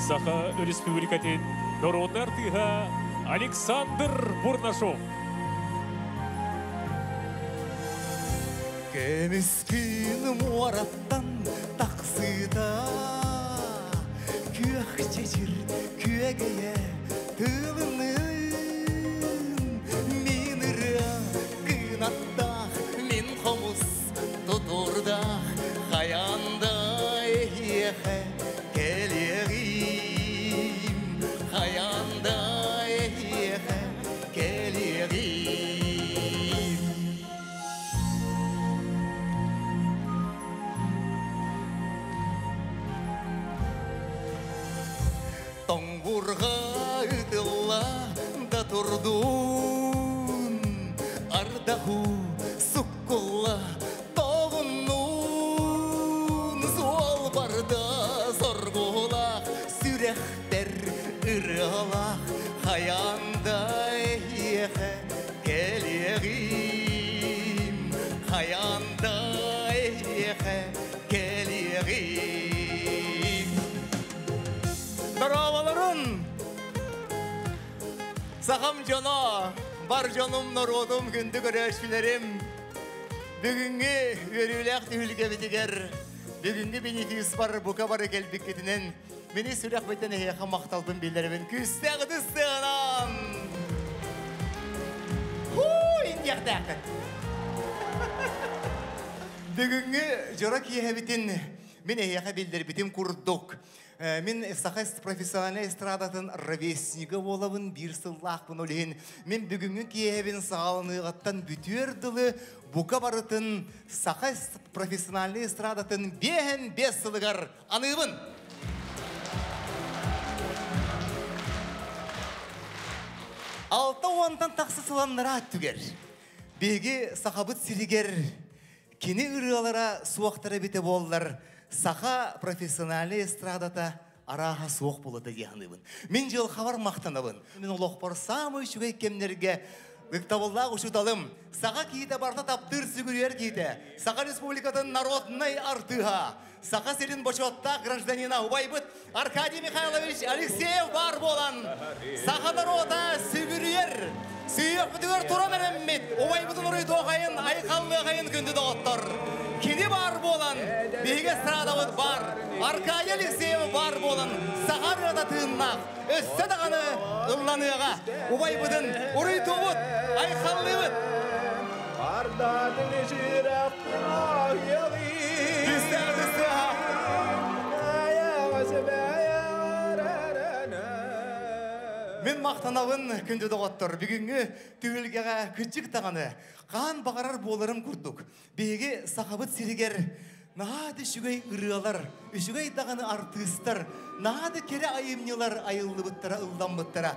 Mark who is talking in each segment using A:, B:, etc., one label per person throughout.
A: Саха Республикатын народный артыга Александр Бурнашов.
B: Кемискин муараттан тақсыда Күйек чечір күйегeye тылының Мен ұры кынаттақ, мен қомыз тұтырдақ Қаянда ехе келегім Қаянда ехе келегім Тоңбурға үтілла да тұрдun Ардаху сұққылла тоғыннун Суал барда зорғылақ сүректер ұрылақ Қаянда ехе келегім Қаянда ехе келегім Нұраларын Сақам жана, бар жаным народым күнді көрәшілерім Бүгінгі өріләқ түйілге бітігер Бүгінгі бенетіс бар бұқа бары кәлбік кетінен Мені сүрәқ бәттен әйеқа мақталдым белдерімін Күстәғді сығынан Индияқтақын Бүгінгі жора кие бітін Мен әйеқа белдер бітім күрдік Мен сақас профессиональный эстрадатын ровесника болабын, бір сыллақпын олейін. Мен бүгінгі кейбін сағалынығаттан бүтөрділі бұқа барытын сақас профессиональный эстрадатын бейін бес сылығар анығын. Алта оғантан тақсы сыланлара түгер. Беге сақабыт сілігер, кені ұрығалара суақтары бете болылар. Саха профессиональный эстрадата араға суық болады яғыныбын. Мен жыл хабар мақтанабын. Мен олықпар самый шүгей кемнерге Виктаволлақ ұшыталым. Саха кейді барда таптыр сүгірер кейді. Саха республикатын народный артыға. Саха селін бочуатта гражданина Убайбыт Аркадий Михайлович Алексеев бар болан. Саха народа сүгірер. Сүйек бүтігер тұран әріммет. Убайбытын ұры тоғайын, айқаллы ғайын күнді доғыттыр. Кені бар болан, бейге сұрадауыд бар, Аркадий Алексеев бар болан, Сахарыда тыыннақ, өсті дағаны ұлланыға, Убай бұдын, ұрый тоғыд, айқаллығыд.
C: Ардадың жирақ ағылы,
B: Үстәғдісі Мен мақтанауын күнді доғаттыр. Бүгінгі түйілгеға күтчік тағаны қан бағарар боларым күрдік. Беге сақабыт сирігер, нағады шүгей ұрығалар, үшігей тағаны артыстар, нағады кере айымнелар айылы бұттара, ұлдан бұттара.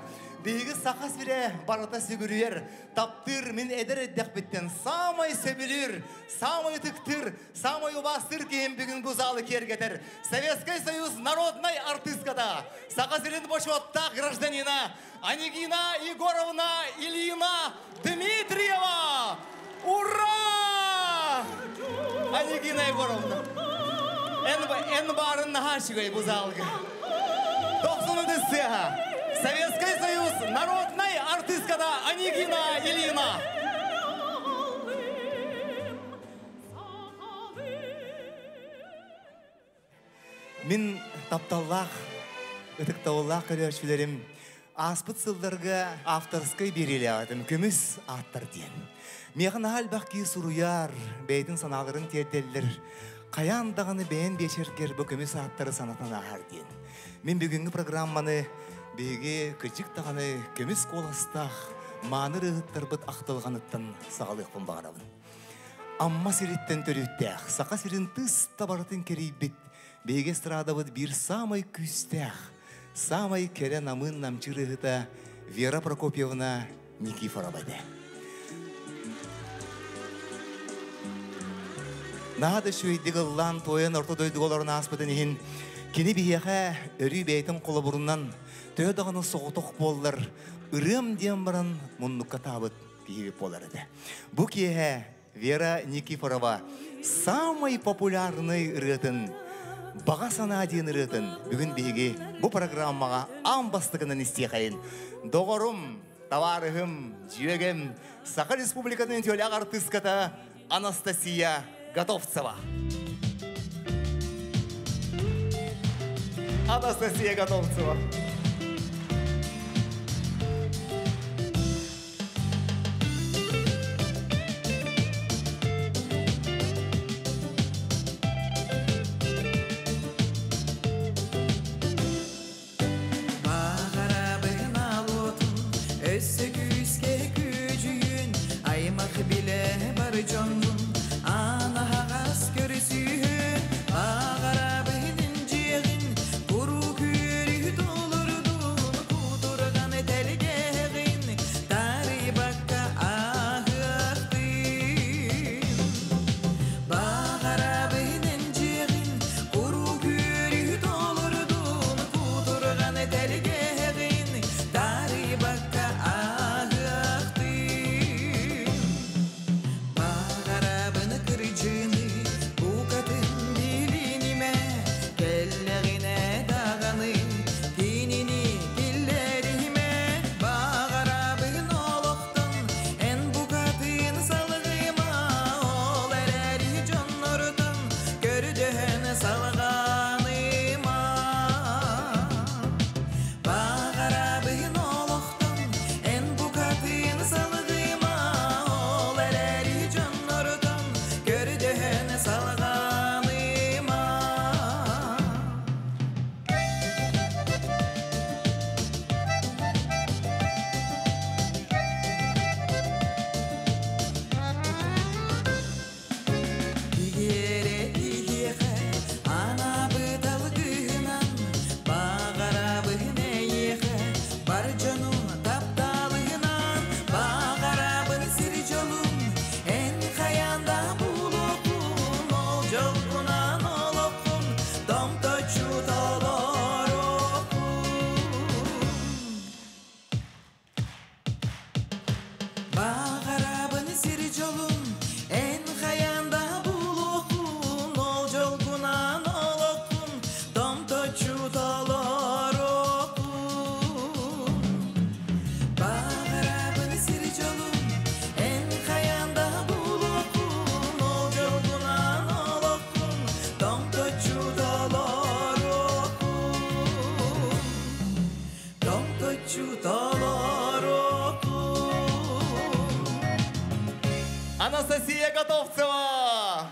B: Беге сақас біре барата сүгірер, таптыр мен әдір әддәқ біттен, самай сөбілір, самай түктір, самай ұбастыр кейін бүгін бұзалы кергетер. Советский Союз народной артысткада, сақас бірін бошуатта гражданина, Анигина Егоровна Ильина Дмитриева! Ура! Анигина Егоровна. Эн барын нахашигай бұзалғы. 90-ды Советский Союз народной артысткада Анигина Ильина. Мен тапталлақ, өтіктауыллақ көрершілерім, аспыт сылдарға авторскай берелі адым, көміс аттар ден. Меғын албақ кей сұруяр, бәйдің саналарын терделдер, қаяндағыны бәйін бешеркер бұ көміс аттары санатан ағар ден. Мен бүгінгі программаны бейге күчік тағаны көміс қоластақ, маныр ұғыттар бұд ақтылғаныттан сағалықпын бағарабын. Амма сереттен төліттәқ, сақа серін тыс табарытын керей бет, бейге сырада бұд бір самай күстәқ, самай кере намын намчырығыта Вера Прокопьевна Никифоровады. Нағады шөйдегі лан тойын ортодойды оларын аспыдын ең, кені бейеға өрі бәйтін қолы бұрыннан төйдағының соғытық болылар, ұрым дем баран мұнныққа табыт кейбіп болар еді. Бұ кеге Вера Никифорова самый популярный рытын Bağa sana adiyın ırıtın. Bugün bihi bu programmağa ambastığının isteyekayın. Doğrum, tavarıhım, jüegem, Saha Respublika'nın tölyak artistkata Anastasiya Gatovtseva. Anastasiya Gatovtseva. Anastasiya Gatovtseva.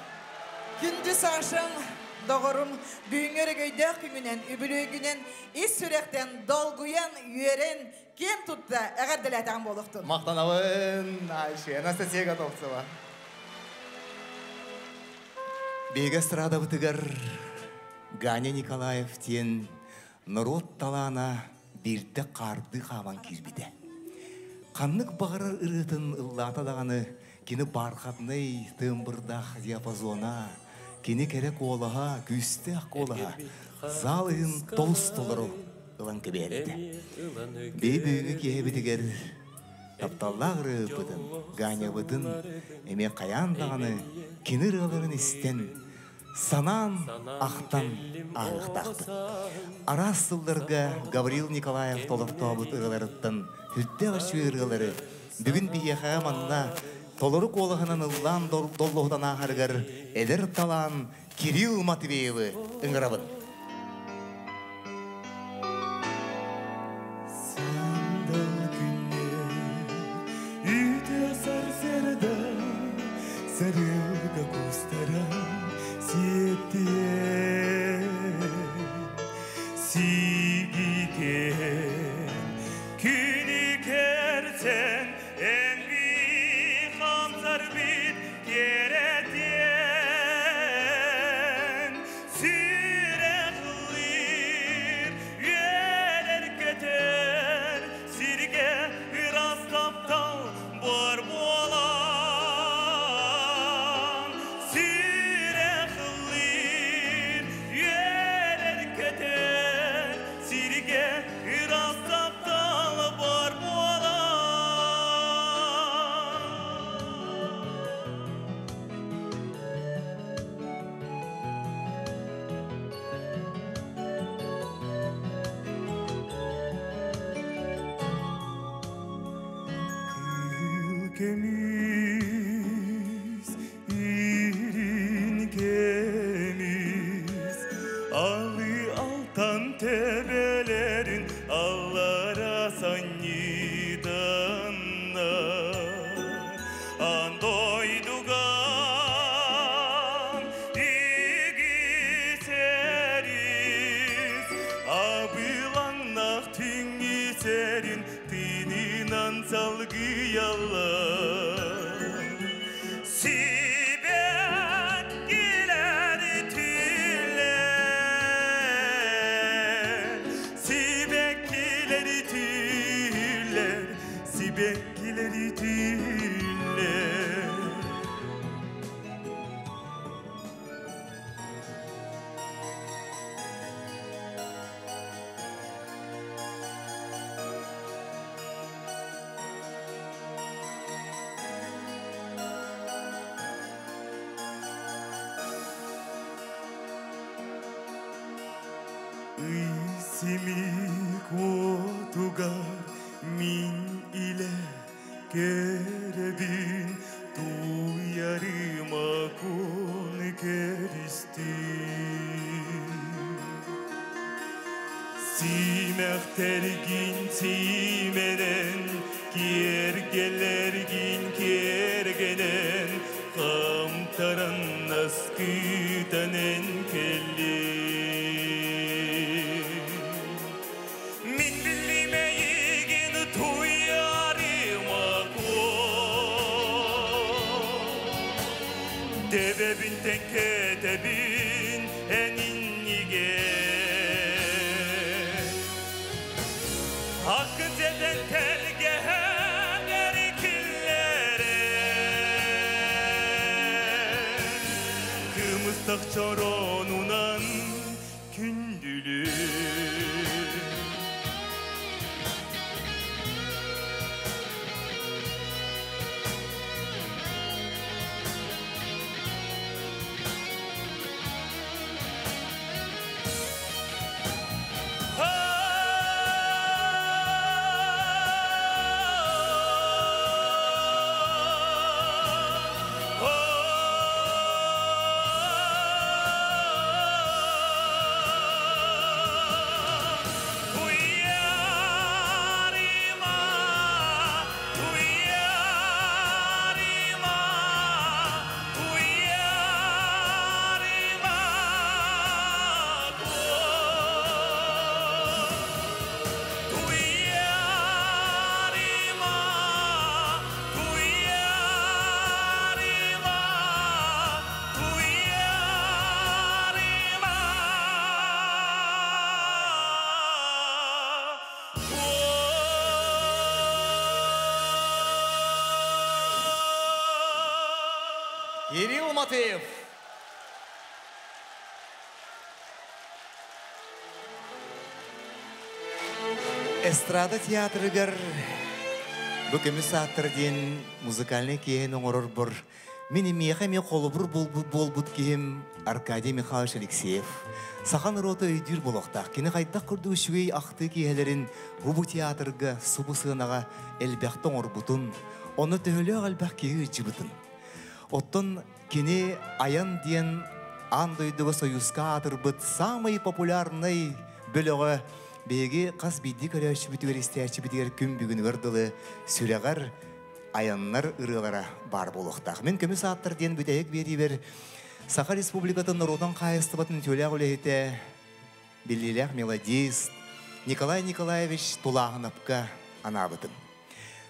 D: Gündüz akşam doğrum büyüngörü göydek gününen, übülü günen, iş sürekten dolguyan, yüren, kim tuttu, eğer diletan boluktun.
B: Maqtanavın Ayşe, Anastasiya Gatovtseva. Бега страда бытыгар Ганя Николаев тен народ талана бирді қарды қаван кирбиде. Қаннық бағырар ырытын ыллата дағаны кені барқатнай тымбырдақ диапазона, кені керек олаға, күсті ақ олаға, залығын толыс толыру ылан кебелді. Бей-бейгі кебетігер тапталлағыры бұдын, Ганя бұдын, эме қаян дағаны кені рыларын істен, санан ақтан ағықтақты. Арас сылдарға Гаврил Николаев толып табыт ұрыларыттан хүтті ашы ұрылары бүгін бейеға манна толыры қолығынан ұллан доллығдан ағарғар әдір талан Кирилл Матвеевы ұңырабын. Санда күнне үйті сарсерда сарыға көстара сиеттен сигиген күні керсен әнби қамсар бит керетен сүре
E: kemiz, irin kemiz. Alı altan tebelerin allara sanyidanlar. Andoydugan igiseriz, abılannak tüngiserin tininan salgıyallar. Sibekkileri tüller, sibekkileri tüller, sibekkileri tüller. İsimi kotugar min ile kerebin duyarıma kun keristin. Simektergin simeren kergelergin kergenen kamtaran naskıtanen kelli. Min bilmeyin duyarıma kun Debebin tenketebin eninige Hakkı zeden telgehen erkillere Kımıstak çoronunan kündülü
B: Кирилл Матвеев. Эстрада театрыгар бүкімі сааттыр ден музыкальный кейін оңырыр бұр. Мені меқеме қолы бұр болбұт кейім Аркадий Михайлович Алексеев. Сақан рота өйдір болуқтақ. Кені қайдақ күрді үшвей ақты кейелерін бұбу театрыға сұбы сығынаға әлбәқтің орбұтын, оны төхілі әлбәқ кейі жібытын. Оттон кені аян ден андойдығы союзға атырбыт самый популярный бөлігі беге қас бейді көрәші бүтігер істәші бүтігер күн бүгін ғырдылы сүрәғар аяннар ұрылара бар болуқтақ. Мен көмі сааттар ден бүтәйік бері бер Саха Республикатын Нұротан қайысты батын төләғ өлейті біліләқ мелодист Николай Николаевич Тулағынапқа анабытын.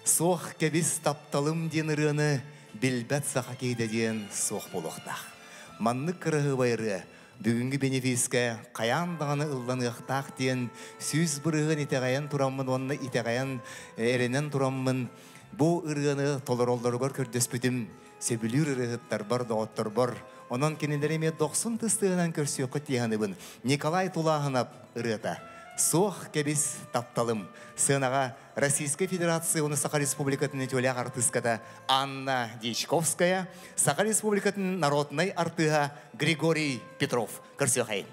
B: Соқ кәбіс тапталым ден ұрыны білбәт сақа кейді ден соқ болуқтақ. Манны қырығы байры бүгінгі бенефиске қаяндағаны ұлланықтақ ден сөз бұрығын итеғаян тұрамын, онны итеғаян әренен тұрамын. Бұл ұрғаны толыролдырғыр көрдес бүтім, сөбілір ұрығыттар бар, доғыттар бар. Онын кенелеріме 90 тыстығынан көрсі өқіт егінібін. Николай Тулағынап ұрыта. Соқ кәбіс тапталым. Сынаға Российской Федерации, оны Саха Республикатын төләғ артыската Анна Дичковская, Саха Республикатын народный артыға Григорий Петров. Көрсі өқайын.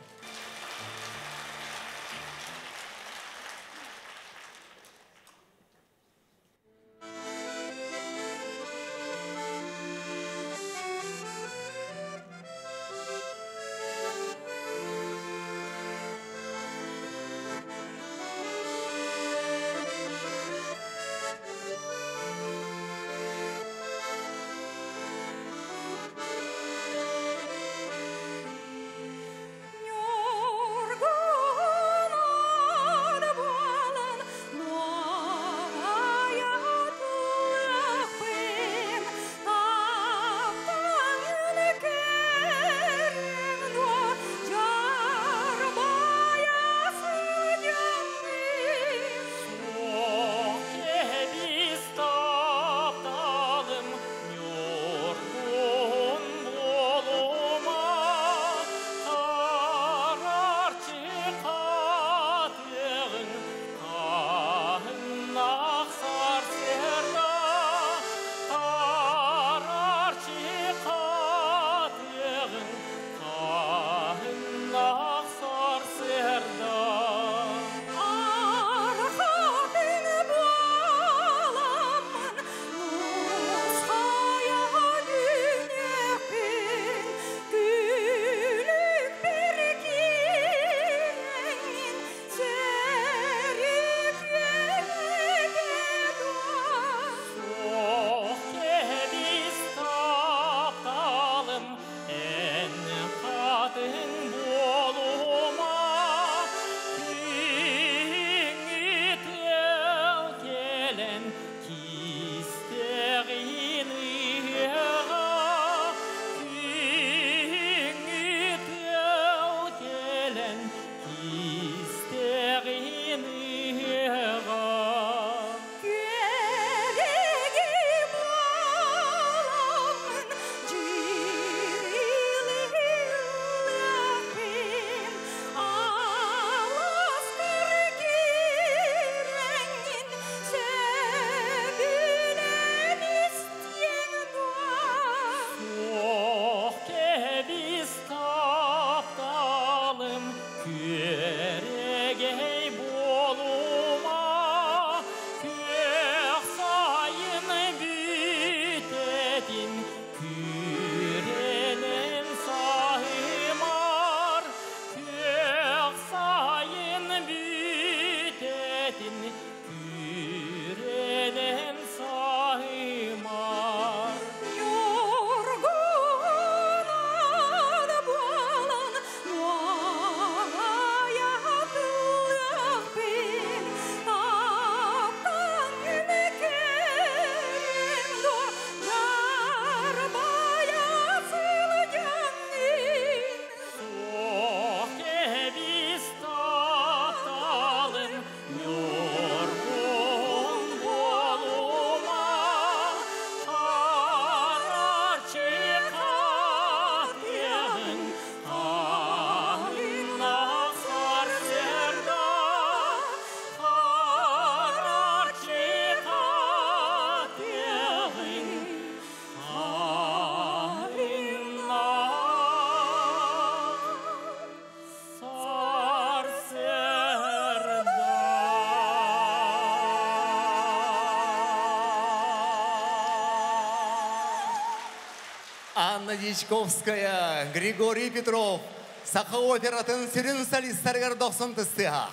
B: Анна Дичковская, Григорий Петров, Саха оператын сүрін солисттаргар 90 тыстыға.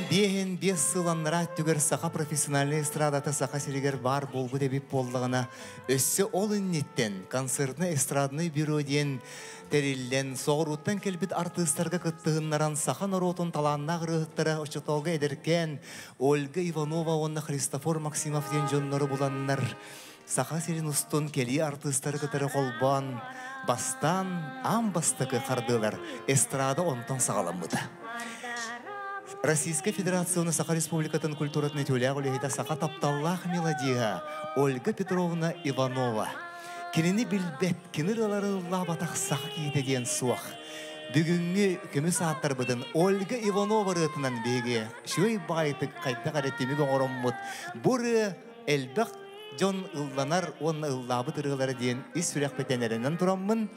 B: Бейін 5 сыланнара түгір сақа профессиональный эстрадата сақа серегер бар болғы дебіп болдығына өссі ол үннеттен концертны эстрадный бюроден тәрелден соғыруттан келбіт артыстарға күттігіннаран сақа наротын таланна ғырықтыра ұшытолға едіркен Ольга Иванова, онна Христофор Максимов ден жоннары бұланнар. Сақа серін ұстын келі артыстары күтірі қолбан бастан амбастықы қардылар эстрада онтан сағаламыды. Российская Федерация Саха Республикатын культуратын тюлягу легита Саха тапталлах мелодия Ольга Петровна Иванова. Кенені білбет, кеніралары лабатақ сақа кейтеден суақ. Бүгінгі көмі сааттар бұдын Ольга Иванова рытынан беге шөй байтық қайтта қареттемегі ороммыд. Бұры әлбәқ жон ұлланар, онна ұллабы тұрғылары дейін ис сүрек бетенерінен тұраммын.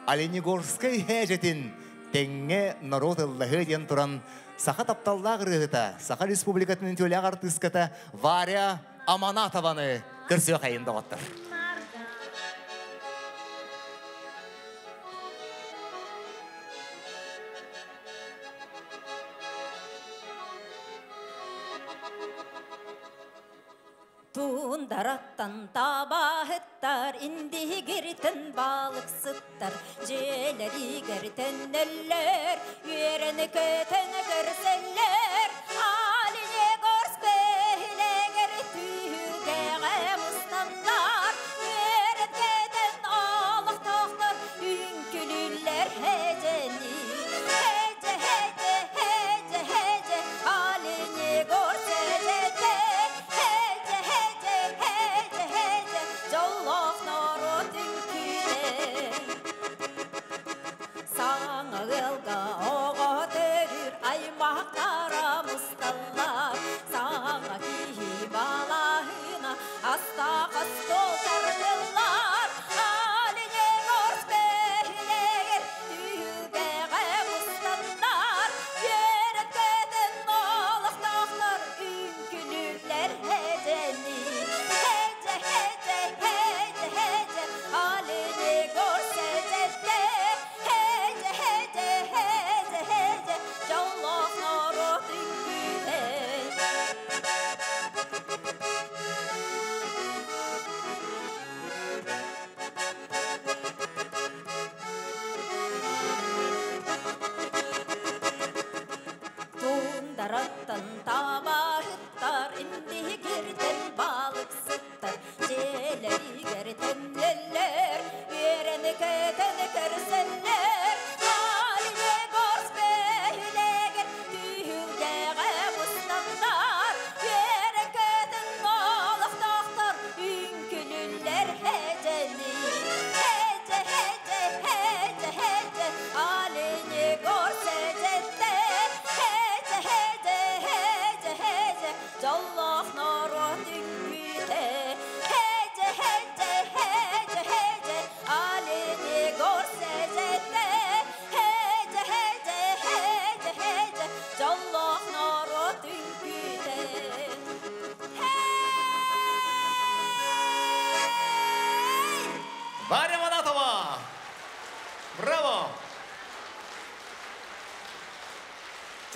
B: Оленегорскай хәжетін тәңе народ ұллағы дейін тұран Саха тапталлах рыгыта, Саха Республикатын тюляг артыстката Варя Аманатованы кірсі қайында оттыр.
F: Тундараттан табахыттар, инди гиртен балык сыттар, желери гиртен неллер, үйерені көтені көрселлер, алине горспейле гиртүгеге мұстандар, үйерен көтен алық тоқтар, үнкүлілер хеджени, хеже, хеже, хеже, хеже, алине горселлер, Sağılga oğa dörür aymaqlara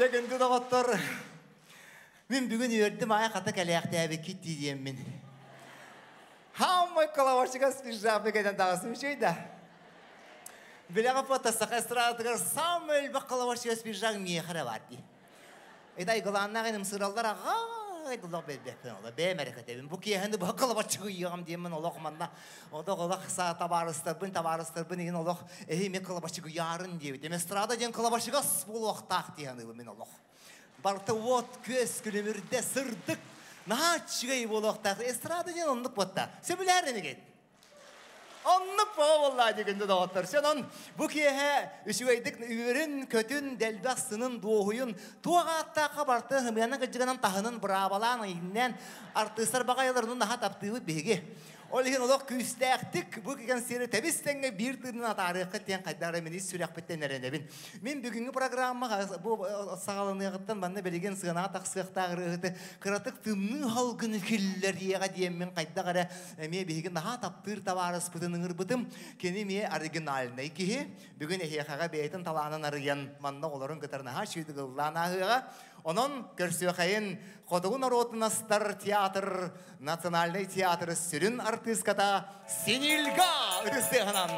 B: Дегенде доғыттыр. Мен бүгін өрдім ая қата кәлияқты әбі кетті дейм мен. Хамай қалавашыға спижап дегенен дағысын шейді. Білеға фотосақа эстрадыгар самый өлбі қалавашыға спижап мие қара бар дей. Эдай ғыланна ғайным сыралдар ағай дұлақ бәлбәкпен ола. Бәмәрекетебін. Бұ кейхенді бұ қалавашыға үйіғам деймін олақ манна. Ода олақ табарыстырбын еген олақ әйме қалавашыға ярын дейбі. Деме эстрада ден қалавашыға бұл оқтақ дейін мен олақ. Барты от көз күлімірді сырдық. Наачыгай болуқтақ. Эстрада ден ондық бұтта. Сен біләрін еген. Оннық бұл олай дегенде доғыттыр. Сен он бұ кейе үшігейдік үйірін, көтін, дәлбақсының, доғойын, туағаттаққа барты ғымияның ғыжығынан тағының бұрабалан үйінен артыстар бағайларының наға таптығы беге. Ол еген олық күстәқтік бұл кеген сері тәбістенге бір түрінің атарықы тен қайдары мені сүрек біттен әренебін. Мен бүгінгі программаға бұл сағалынығыттан банда білеген сығына тақсықтағырығыты қыратық тымның халғын келілер еға дейін мен қайдағары ме бейген наға таптыр табарыс бұтының ұрбытым кені ме оригинальный кейі бүгін әйеқаға бейтін таланын арыген манна оларын күтірнаға шүйдігілланағыға. Onun görsüğün Kodun Народнастар театр, национальный театр сүрін артистката Синилга үдістеғынан.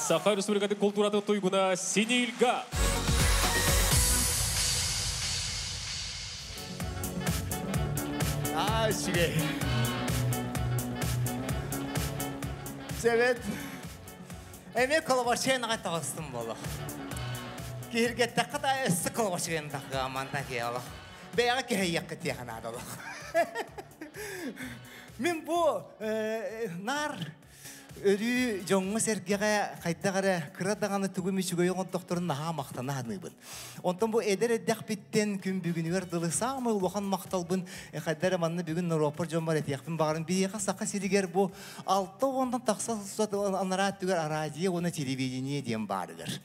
A: Саха Республикатын культураты тойгуна Синилга.
B: Şükür. Evet. Emek kalabaşıya ne tağıstım bolu. Kirgette kadar eski kalabaşıya ne tağıman ki Allah. Beyağı ki yakıt yakına da Allah. Min bu nar Örü жоңғы сәргеға қайттағары қырадағаны түгімі шүгөй оңын тоқтырын наға мақтана аныбын. Онтан бұл әдер әддәқ біттен күн бүгін өрділі сағымы ұлыған мақталбын. Қайттары манны бүгін Нұропыр жомбар әтияқпын бағарын бейеға саққа селігер бұл 6-10 тақса анара түгер арадия оны телевидение дем барығыр.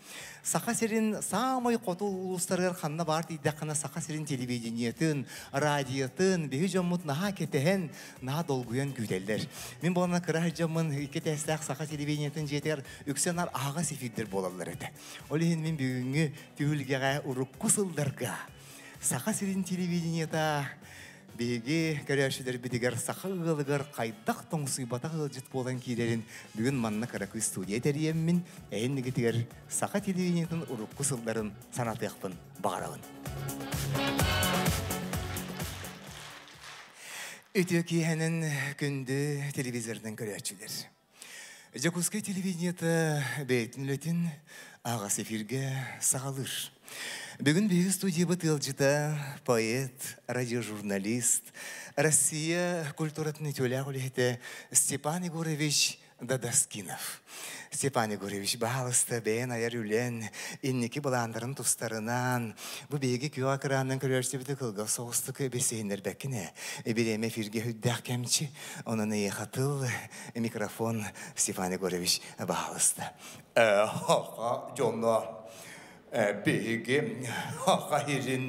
B: Сақа серин самый қоту ұлыстарғыр қанна бар дейдіқана сақа серин телевидениетін, радиотын, бейі жомыт наға кетеген, наға долгуян күделдер. Мен болана қырар жомын кетестәқ сақа телевидениетін жетер үксенар аға сефиддер болалар еді. Олеген мен бүгінгі түйілгеға ұрық құсылдарға. Сақа серин телевидениета Беги көрәшілер бітігер сақығылығыр қайдақ тоңсый батақ ылжыт болан кейлерін бүгін манна қарақы студия тәріеммін әйіннігі тігер сақа телевизиятын ұрыққы сылдарын санатықпын бағарауын. Өте кейхенін күнді телевизордан көрәшілер. Жакускай телевизията бәйтін лөтін ағас эфирге сағалыр. Бүгін бегі студия бұтылжыта поэт, радиожурналист, Россия культуратын өтелі ғолеті Степан Егорович Дадаскинов. Степан Егорович бағалысты бәйін аяр үлен, иннекі бұландарын тұстарынан, бұл бегі күйі ақыранын көрерсі біті қылға соғыстықы бесейіндер бәкіне. Береме фирге хүддәқ кәмчі, оның еқатыл микрофон Степан Егорович бағалысты. Жонно. Беги қайырын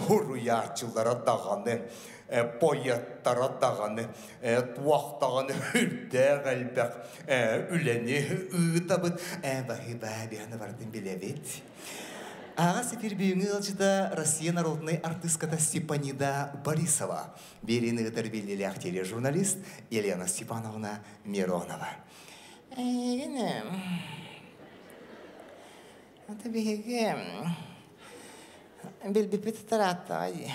B: хұрыярчылара дағаны, пояттара дағаны, туақтағаны үлдәр әлбәқ, үләне ұйтабыд, бәғаны бардың білебет. Аға сефер бүйіңі ғылжыда Россия народный артистката Степанида Борисова, берені ғытар белелі актері журналист Елена Степановна Миронова.
G: Это беги билбипит тараттай.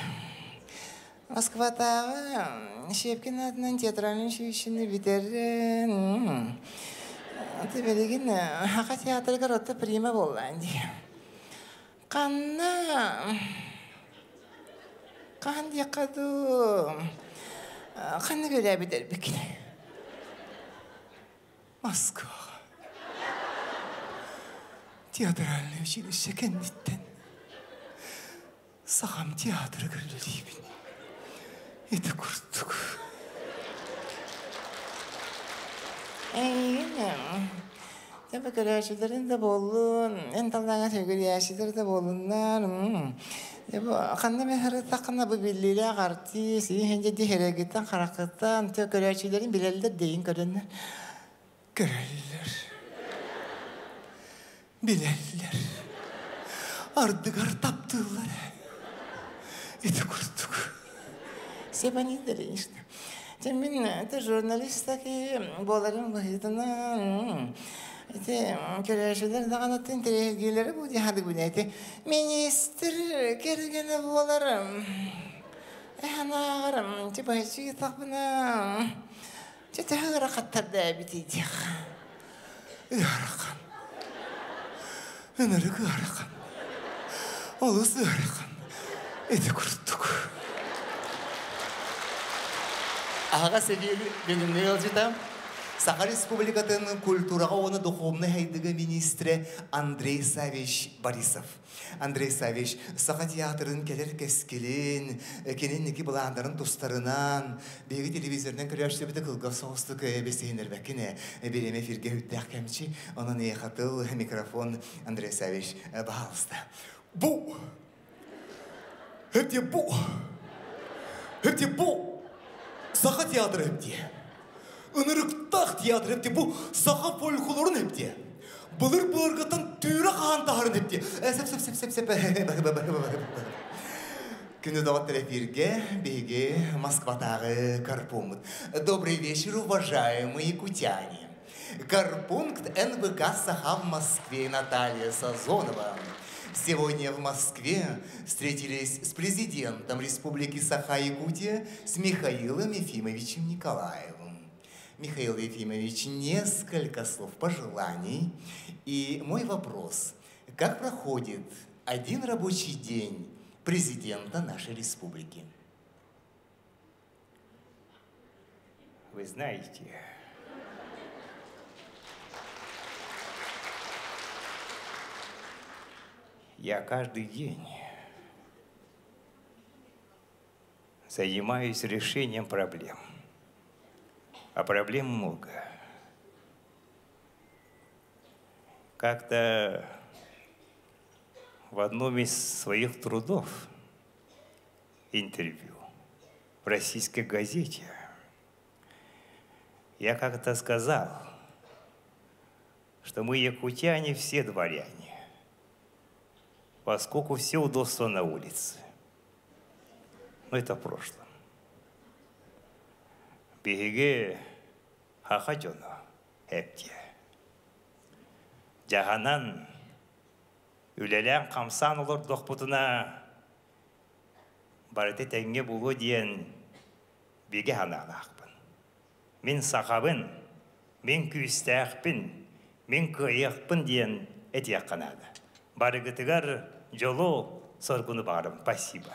G: Москва-та Щепкин одна театральный училище битерен. Это беги хака театр городта прима болланди. Канна канди каду канна беля битер беги. Москва. Театральное училище кәннеттен. Сағам театры кірлілейбін. Еті күрттік. Әйгенем. Тәбі көрәшілерін де болын. Әнталдаңа сөйгірәшілер де болынлар. Қанда мен әрі тақына бұл білілі ағарты. Сейін де дехерегеттен қарақыттан. Тө көрәшілерін білелдер дейін көрінлер. Көрәлілер. Bilirler. Ardıgar taptılar. Eti kurtuk. Sebanidleri işte. Temin de jurnalistaki boların bahidana. Eti köreşiler de anlattığın terehgileri bu diye hadi bu neydi. Minister kergene bolarım. Anağarım. Tibahçı takbına. Tete hırakattar da bitiydik. Hırakan. Öneri kırakan. Oluz hırakan. Eti kurttuk.
B: Аға сәбелі бүгінгі ғылжыда Саха Республикатын культураға оны духовны хайдығы министрі Андрей Савич Борисов. Андрей Савич Саха театрын келер кәскелін, кенен некі бұландарын тұстарынан, бегі телевизордан көрәшті біті қылға соғыстық бесейінер бәкіне, береме фирге үттәқ кәмчі, оның еқатыл микрофон Андрей Савич бағалысты. Бұ! Өпте бұ! Өпте бұ! Саха театры өпте. Үніріктақ театры өпте. Бұ саха фольклорын өпте. Бұлыр-бұлырғытын түйірі қағантағарын өпте. Сәп. Күні дауаттыр эфирге беге Москватағы Карпункт. Добрый вечер, уважаемые якутяне. Карпункт НВК Саха в Москве Наталья Сазонова. Сегодня в Москве встретились с президентом Республики Саха-Якутия с Михаилом Ефимовичем Николаевым. Михаил Ефимович, несколько слов пожеланий. И мой вопрос. Как проходит один рабочий день президента нашей республики?
E: Вы знаете... Я каждый день занимаюсь решением проблем. А проблем много. Как-то в одном из своих трудов, интервью в российской газете, я как-то сказал, что мы, якутяне, все дворяне, поскольку все удобства на улице. Но это в прошлом. Биһиги хаха жону хепте. Жаһанан үлелән камсан олор дохпутуна барыты тәңге булу диен биге ханалақпын. Мен сақабын, мен күйістәқпін, мен күйеқпін диен әтияқ қанады. Барыгытыгар жолу соргуны барым. Спасибо.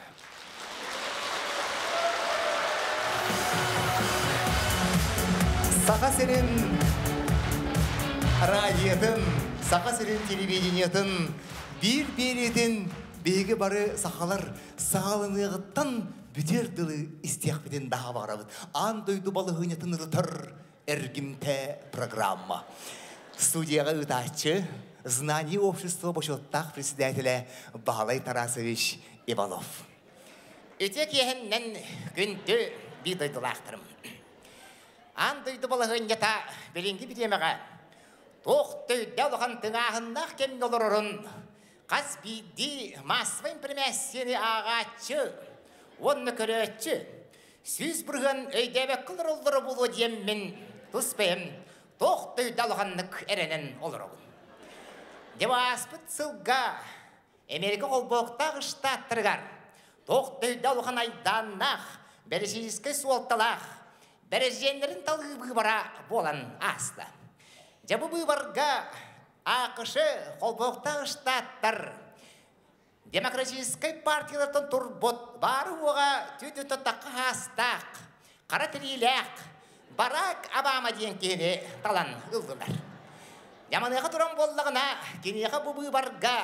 B: Сақа сенен радиотын, сақа сенен телевидениятын, бір-беретін бейгі бары сақалар сағалынығыттан бүтер дылы істияқ бітен даға бағарабыд. Ан дойду балы ғынетін ұрытыр әргімті программа. Студияға ұтачы, знание общества бошоттақ председателя Балай Тарасович Иванов. Өтек ехіннен күнті бей дойдылақтырым. Ан дойду балы ғынета белінгі бітемеға тоқты дәуліған тыңағыннақ кемін олырырын қас бейді масвайн пірмәсені ағатшы, онны көрөтші, сөз бұрған өйдәбі қылыр олыры болу деммен тұспайым тоқты дәуліғаннық әренен олырығын. Деваспыт сылға Америка қолбоқтағы штаттырғар тоқты дәуліған айданнақ бәрежескі суалталақ бәреженлерін талғы бара болан асты. Жабы бұйбарға ақышы қолбоқтағы штаттар демократическай партиялардан тұрбот бары оға түйті тұттаққа астақ қара тіриләқ Барак Обама дейін кені талан ұлдылар. Яманыға тұран болдығына кенеға бұйбарға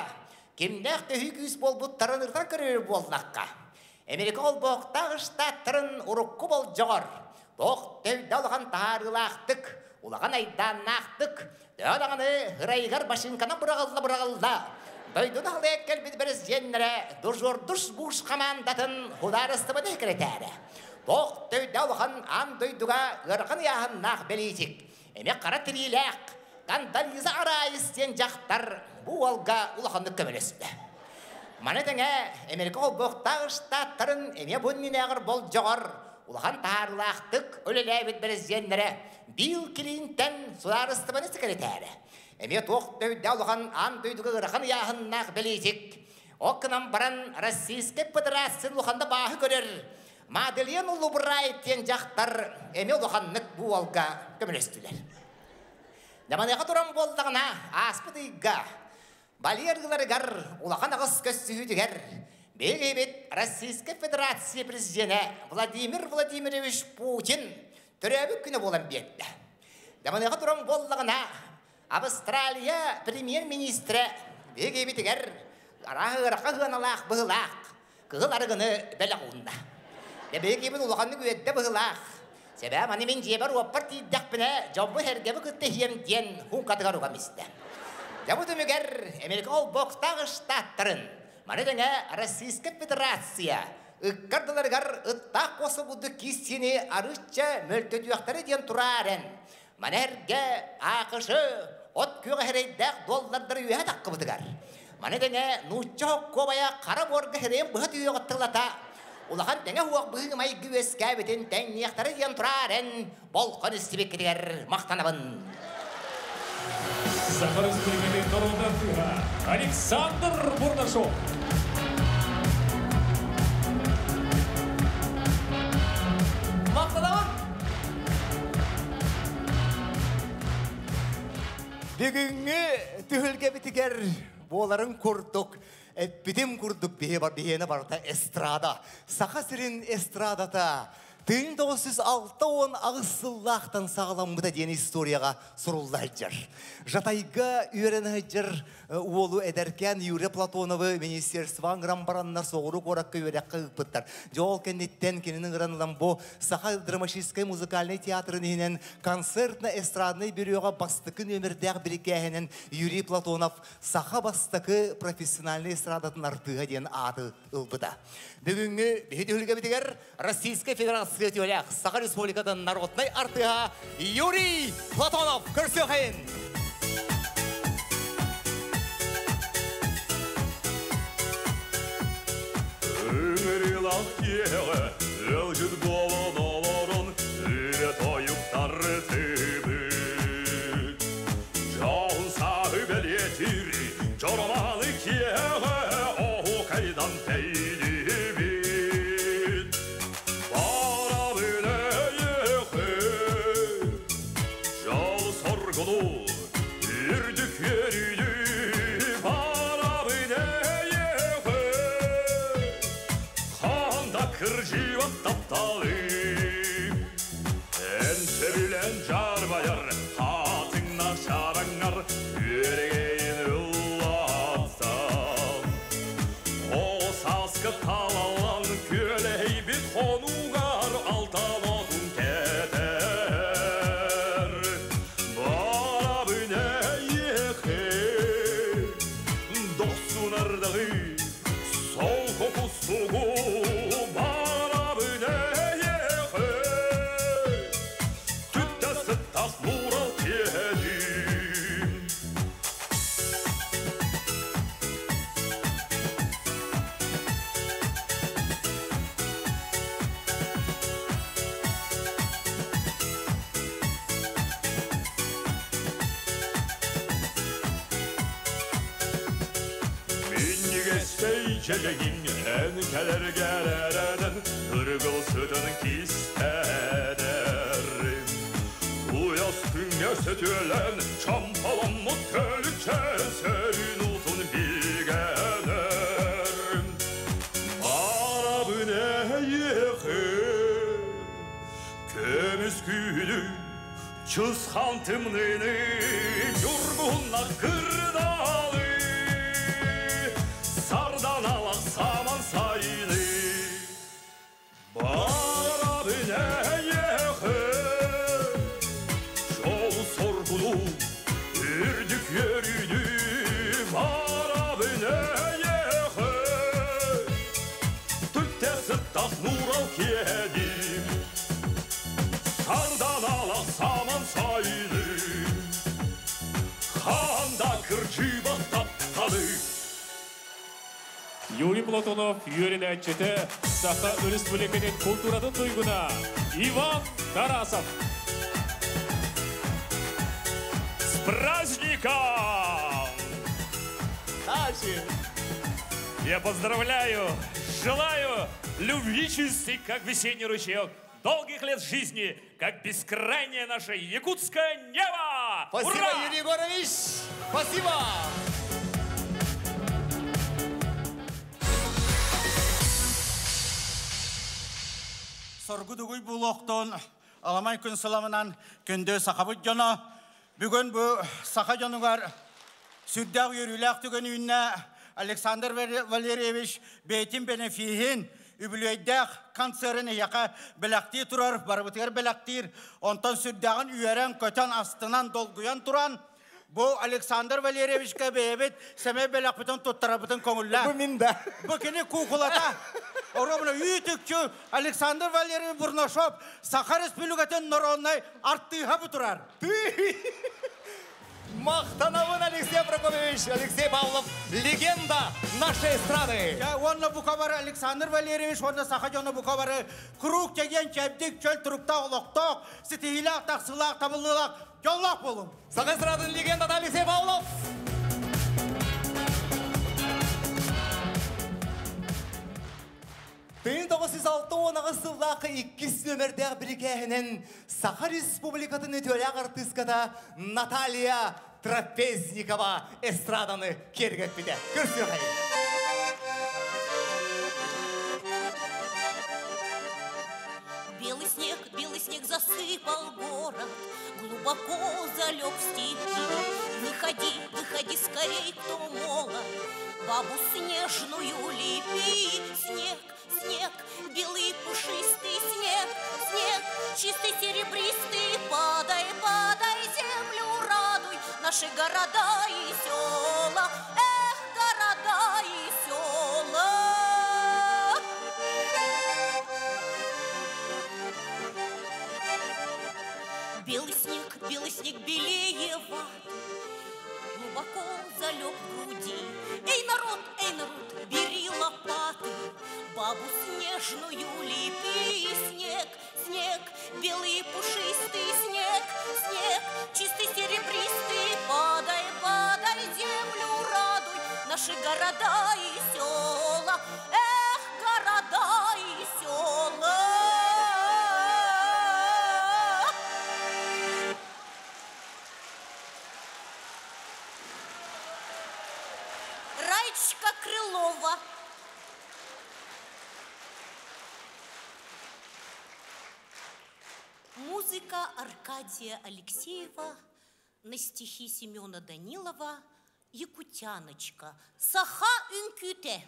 B: кемнәқ төхі күйіс болбұттарын ұртан көрер болдаққа. Америка қолбоқтағы штаттарын ұрыққы бол жоғыр. Тоқ тәуді тарылақтық, улаған айданнақтық, дөдағаны ғырайғар башынкана бұрағылда. Дойдуды алы әккел біз біріз женлері дұржордыш бұш қамандатын хударыстыбыды кіретәрі. Тоқ тәуді алған ан дойдуға ғырқын яғыннақ белейтік. Әме қара тіриләқ, қандалызы арайыстен жақтар бұл алға улағанды көмелесті. Манетіңе Америка қолбоқтағы штаттарын әме бұннен әғыр бол жоғыр. Улахан тарлақтық өлеләбет бірізденлері бил Клинтон сударыстыбаны секретәрі. Әме тоқ дөйді алған ан дөйдігі ғырқан яғыннақ білейтік. Оқынан баран Российскай Федерация ұлғанда бағы көрер. Маделен ұлы бұрайттен жақтар әме ұлғаннық бұл алға көмілестілер. Даманыға тұран болдығына аспыдыға балергілерігер ұлған ағыз көссүйдігер. Бегебет Российская Федерация президенті Владимир Владимирович Путин түрәбі күні болан бетті. Даманыға тұран болдығына Австралия премьер-министрі бегебетігер арағыраққа ғаналақ бұғылақ, кығыл арғыны бәлі құлында. Бегебет ұлғанны көйетті бұғылақ. Себә маны мен жебір оппар тейдіқпіне жобы әргебі күтті хемден хуң қатығар ұғаместі. Жабы түмігер Америка ол боқтағы штаттарын Манедеңе Российская Федерация ыққардыларғар ұттақ қосы бұды кестені арышча мөлтөдуяқтары ден тұрарын. Манерге ақышы от күйіға херейдәқ доллардар үйе таққы бұдығар. Манедеңе нұтча көбая қара борғы херейін бұғат үйе ғыттылата. Улахан дәңе хуақ бұғы май гүвеске бетін тәңнияқтары ден тұрарын болқын істебек кетігер мақтанабын.
A: Сахар Республикасы Торонто Александр Бурнашов.
D: Мақтанабын.
B: Бүгінгі түхілге бітігер боларын көрдік. Бідім көрдік бейені барда эстрада. Сақа сірін эстрадата 1906 ағысыллақтан сағаламғыда ден историяға сұрылдай жыр. Жатайға үйерені жыр олу әдеркен Юрия Платоновы Министерствоан грамбараннар соғыру қораққа үйерекқа ұпыттар. Жол кәнеттен кенінің ғыранылан бұ Сақа драматическай музыкальный театрынығынан концертна-эстрадный бюроға бастықы нөмірдәқ бірікәхінен Юрий Платонов Сақа бастықы профессиональный эстрадатын артыға ден аты ұлбыда. Бүгінгі бейдеулігі бітігер Российская Федерация Тюлях Саха Республикадан народный артыға Юрий Платонов көрсөйін.
C: Үңірі лақ келі, өлжіт болын олырын, үйрет кеге оу кайдан тейді бит. Бара білейіқі жол сорғылу үрдік ерді. Бара білейіқі қанда кірживат тапталы. Әнші білен жар байар қатыңна шараңар үреген ұллатсан. Осасқы талалан көлей бит қонуғар алтан отын кетер. Бара білейіқі досын ардығы сол қоқысуғы. Бара білейіқі түттесі тас нұрал кедім. Minnigeспей желегин әнкәлер гәрәрәдін ұрғыл сүтін кистәдер. Уяз күнге сөтілен чампалан мұт көлікке сөрін ұтын білгәдер. Бара бүнәйіқі көміз күлі чызхан тымныны юргунна кырдалы. Sardanalak saman sayını. Bana bineyeği yol sorgulu ürdük yürüdü. Bana bineyeği tütte sıttak nural kedim. Sardanalak saman sayını. Ханда кырчыба таптады.
A: Юрий Платонов, Юрий Нәтчеті, Саха Республиканың культуратын туйгуна Иван Тарасов.
C: С праздником!
A: Я поздравляю, желаю любви чистой, как весенний ручеек, долгих лет жизни, как бескрайнее наше якутское небо!
B: Спасибо,
A: Ура!
B: Юрий Егорович! Спасибо!
H: Sorgudugui buloqton alamay күн сыламынан күнді сақабыт жана. Бүгін бұл сақа жануғар сүрдәғ үйріләқ түген үйінне Александр Валерьевич бейтін бенефихин үбілейдәқ концерін яқа біләқти тұрар, барбытығыр біләқтир. Онтан сүрдәғын үйерен көтен астынан долгуян тұран. Бұл Александр Валерьевичке бейбет сәме біләқ бұтын тұттыра бұтын көңілі.
B: Бұл минда.
H: Бұл кені куқылата. Орамына үйтікчі Александр Валерьевич Бурнашов Саха Республикатын Норонай арттыға бұтырар.
B: Мақтанауын Алексей Прокофьевич, Алексей Павлов, легенда нашей страны.
H: Онна бұқа бары Александр Валерьевич, онна Саха жоны бұқа бары күрук деген кәбдік чөл тұрықта олықтақ, сетейлақ, тақсылақ, табылылақ, жоллақ болым.
B: Саха эстрадын легенда Алексей Павлов. 1906 жылдақы 2 нөмірдегі біргәһінен Саха Республикатын өтөләк артыската Наталья Трапезникова эстраданы кергет биде. Көрсі қай.
F: Белый снег засыпал город, глубоко залег в степи. Выходи скорей, кто молод, бабу снежную лепи. Снег, белый пушистый снег, чистый серебристый, падай, землю радуй, наши города и села, города и села. Белый снег белее ваты, глубоко залег в груди. Эй, народ, бери лопаты, бабу снежную лепи. Снег, белый пушистый снег, чистый серебристый, падай, землю радуй, наши наши города и села, эх, города и села. Раечка Крылова. Музыка Аркадия Алексеева на стихи Семена Данилова «Якутяночка». Саха Үнкюте.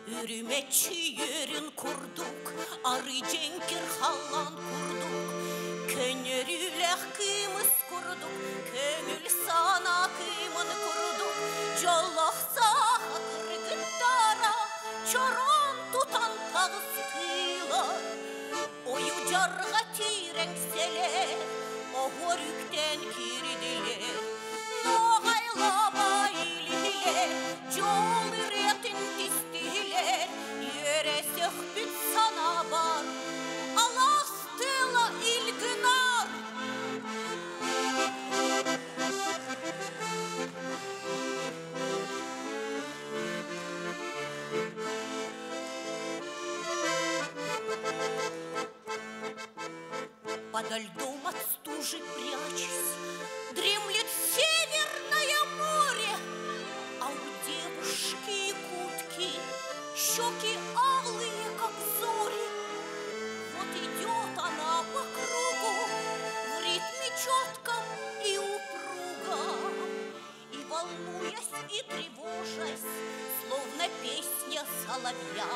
F: Үріметші ерін күрдік, ары женкер халан күрдік. Көнеріләқ кымыз күрдік, көңіл сана кымын күрдік. Жолақса кіргіттара, чорон тұтан тағыз қилар. Ойу жарға тиреңселер, оғыр үктен кирділер. Ноғайлаба илілер, жол үретін тістілер. Ересек бүт сана бар, аластыла илгінар. Подо льдом от стужи прячась, дремлет Северное море, а у девушки якутки щеки алые, как зори. Вот идет она по кругу в ритме четком и упругом, и волнуясь, и тревожась, словно песня соловья.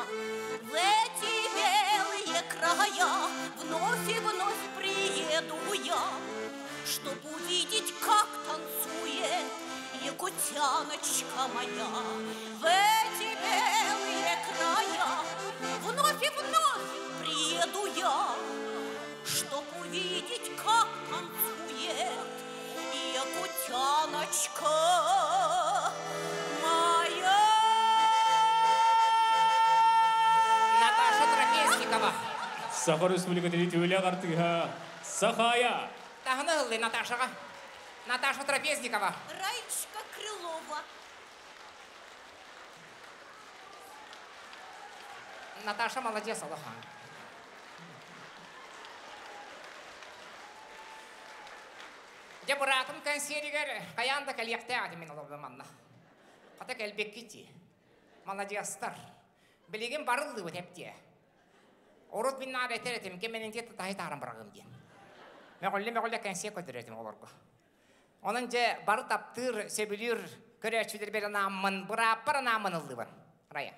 F: В эти белые края вновь и вновь приеду я, чтоб увидеть, как танцует якутяночка моя. В эти белые края вновь и вновь приеду я, чтоб увидеть, как танцует якутяночка моя.
G: Наташа Трапезникова.
A: Саха Республика Территория Артыга. Сахая.
G: Тағыны ғылды Наташаға. Наташа Трапезникова.
F: Раечка Крылова.
G: Наташа молодец, Аллахан. Жабыратым консерігер қаянда кәлияқтай адымен оларды манна. Қата кәлбек кетті. Молодецтар. Білеген барылды өтепте. Орут бинна ретер етем, кеменен тетті тағай тағырын бірағым ден. Мәғолі консер көтір етем оларға. Onun je barı taptır, sebilür, köreçüler bir namın, bırapır namın ıldı var. Raya.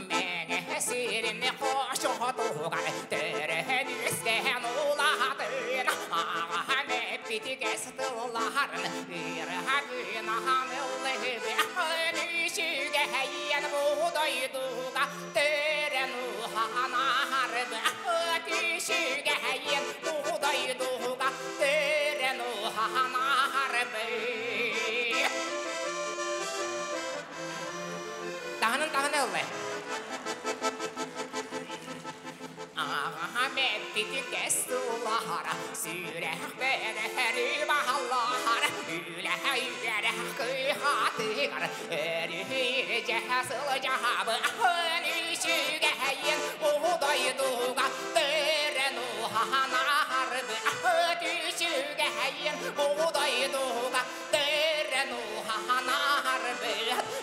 G: Mene sirini koşu tuğay, terhen üstehen uladın, ağame biti kestılların, bir hagın hanıldı gibi, önüşüge heyen buğdayduğa, Hanardı, ötüşüge heyen buğdayduğa, tören hanardı. Dağının oldu. Ahmet biti kestulara, süreh berheri bahallara, üle yügereh kıyhatıgar, erühür cehasıl cahabı, önüşüge heyen buğdayduğa, tören hanardı, ötüşüge heyen buğdayduğa, tören hanardı,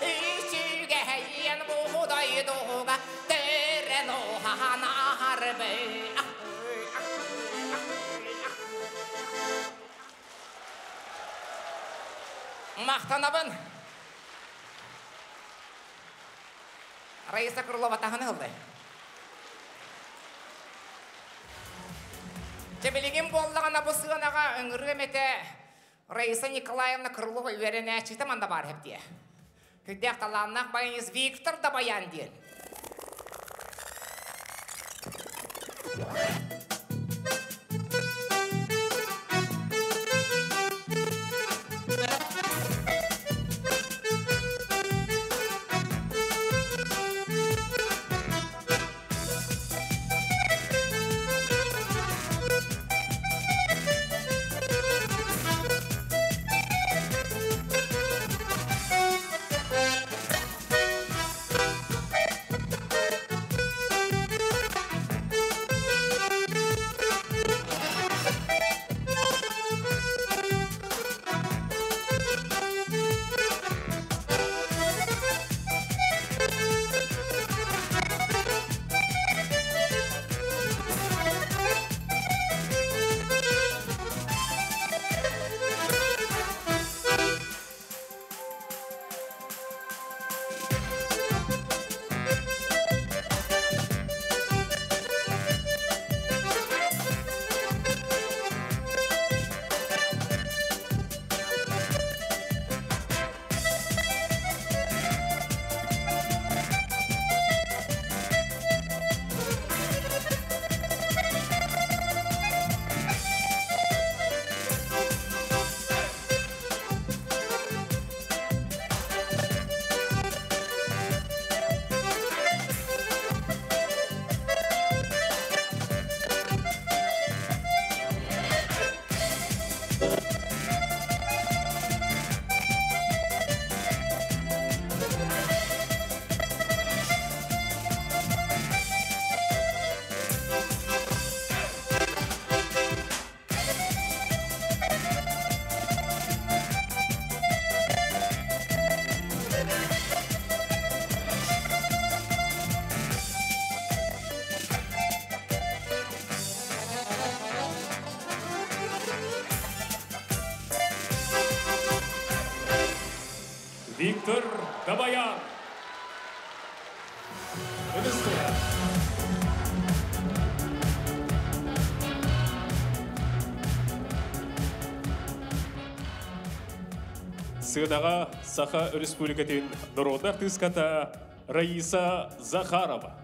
G: ötüşüge heyen buğdayduğa, tören hanardı. Мақтанабын. Раиса Крылова тағыны ғылды. Тебелеген болдығына бұсығынаға үңіргі мәті Раиса Николаевна Крылова үйеріне әчіті манда бар әпте. Күддек таланнақ байыңыз Виктор да баян дейін.
C: Виктор Габаян. Сыдаға Саха Республикатын народный артистката Раиса Захарова.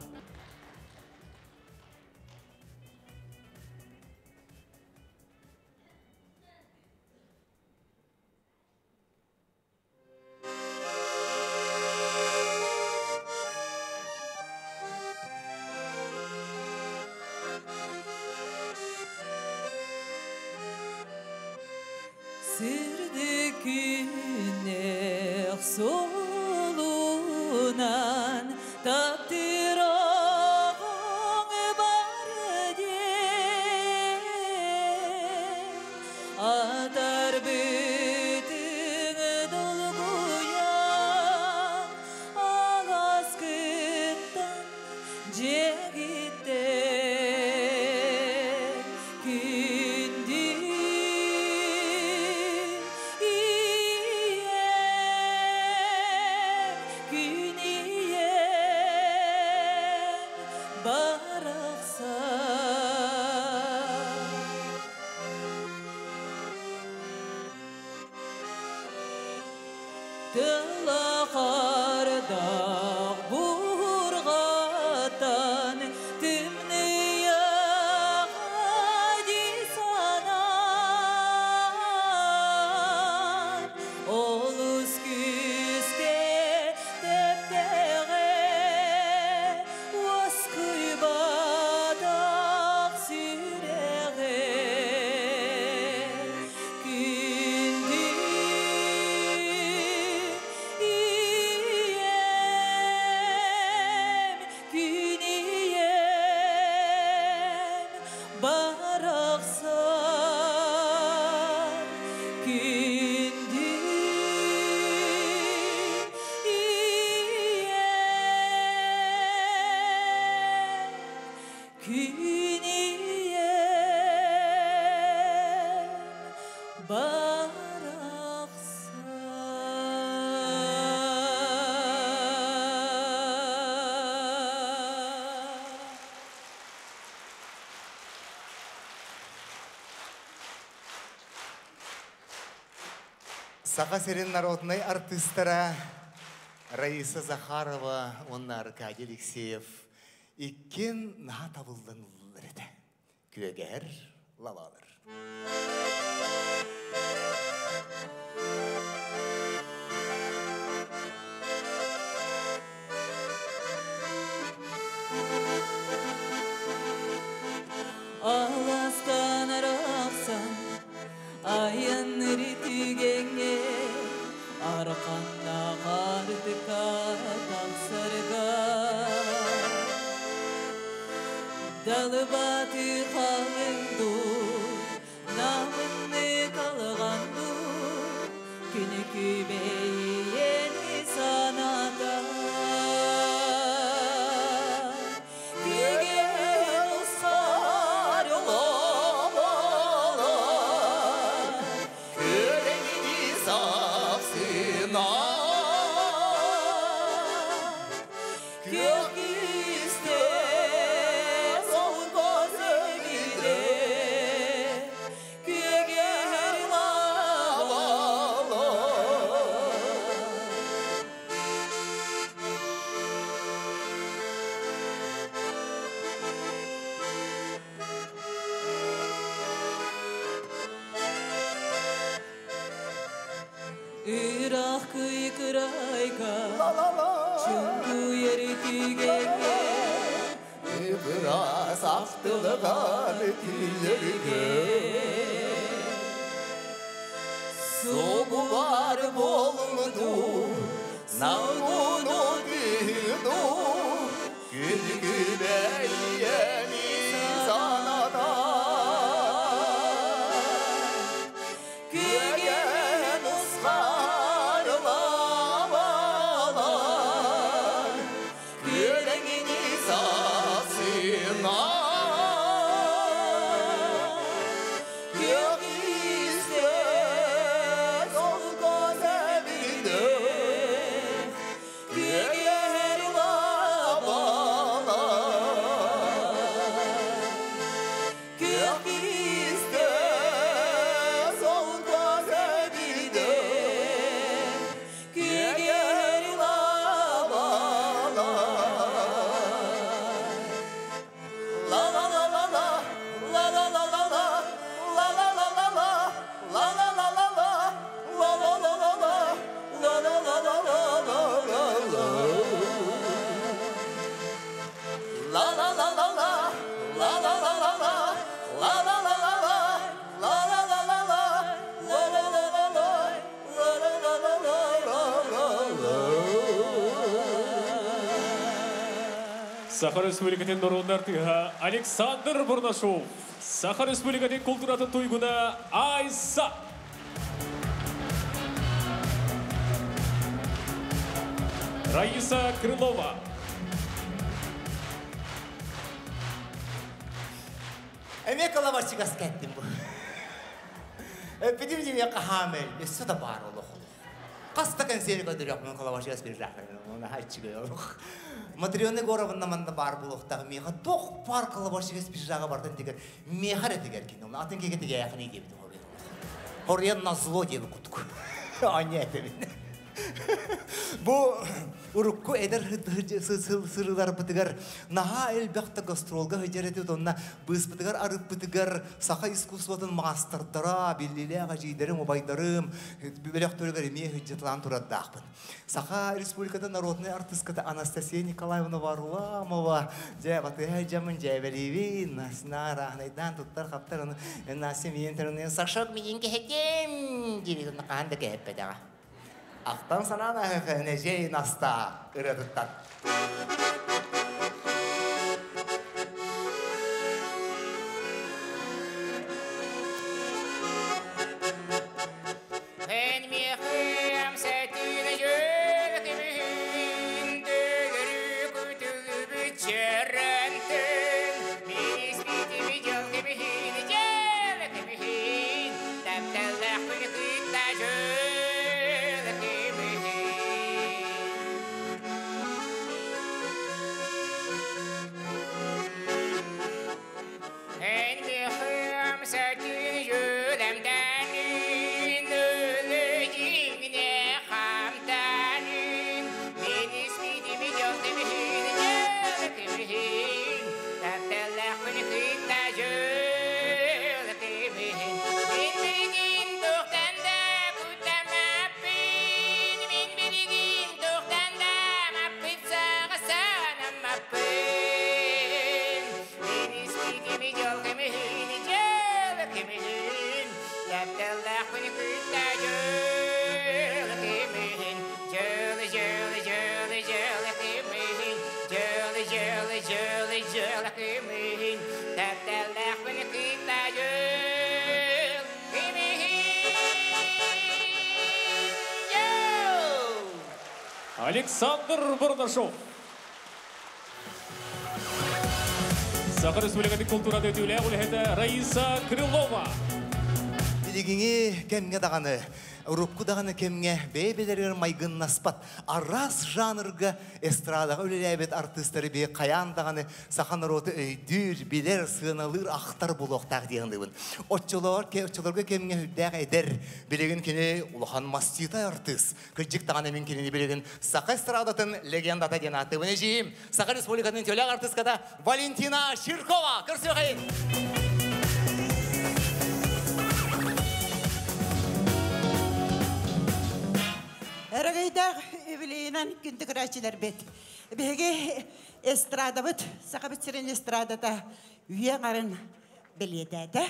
B: Саха серен народный артистара Раиса Захарова, онна Аркадий Алексеев. Иккен наға табылдан ұлылар еді. Күегер лалалар.
I: Аластан арақсан, айын ритігенге, арқанда қардыка тақсырға. Dalı batı kalındı, namını kalğandı, günü kübeyeni sanata. Gügen usar olamalar, körengini sapsına. Gök ister sol gözüyle, güger lavalar. Irak kıykırayka, çünkü yeri tügenge,
B: Biraz aktılığa tüylerge. Soğu var bolmudu, namunu güldü, gül gübeyeni sanata. Gügen uslar lavalar, gürengini sasına. Gök ister sol gözevinde,
C: Саха Республикатын Норундар Тыга Александр Бурнашов. Саха Республикатын Культуратын Туйгуна Айса. Раиса Крылова.
B: Эме калабарчыгас кеттим бу. Bizim gibi hamil, mesut da var olur. Kasta kanseri kadar men kalabaşıgas bir rahmet. Ona hiç çıkıyor. Matriyonne goravında manda var bulukta. Meha tok par kalabaşıgas bir raga bardan diker. Meha retiger ki. Ona atın ki getiye yakını gibi oluyor. Oraya nazlo diye kutuk. Anne etemin. Bu urukku eder sırılar bıtıgar naha elbette gastrolga hıcareti onna bız bıtıgar arıp bıtıgar saha iskusvatın masterdara billile gajiderim obaydarım bebelektörler emiye hıcatlan turadaqpın saha Respublikada Народная артистката Анастасия Николаевна Варламова жабаты хажамын жабелевин насна рахнайдан туттар хаптар насим ентернен сашак миинге хетем gibi nakanda kehpeda Aktan sana da neceyi nasta ıradıktan.
C: Александр Бурнашов. Саха Республикатын Культуратын өтүле улехете Раиса Крылова.
B: Билигиңи кемге даганы Урупку даганы кемге бейбелерер майгын наспат арас жанрга эстрадага үлелебет артисттары бе каян даганы сахан роты өйдүр билер сыналыр ахтар булоктак дегендибин. Отчолорга кемге хүддәк эдер билеген кини улахан мастита артист. Кыржык даганы мен кини билеген саха эстрадатын легендата денаты. Бунежим Саха Республикатын төлөк артистката Валентина Ширкова. Көрсөйгәйин.
D: Әргейдәг юбилейнан күнді күрәчілер бет. Беге эстрада бұд, сақа бітсірен эстрадада үйен арын біледәді.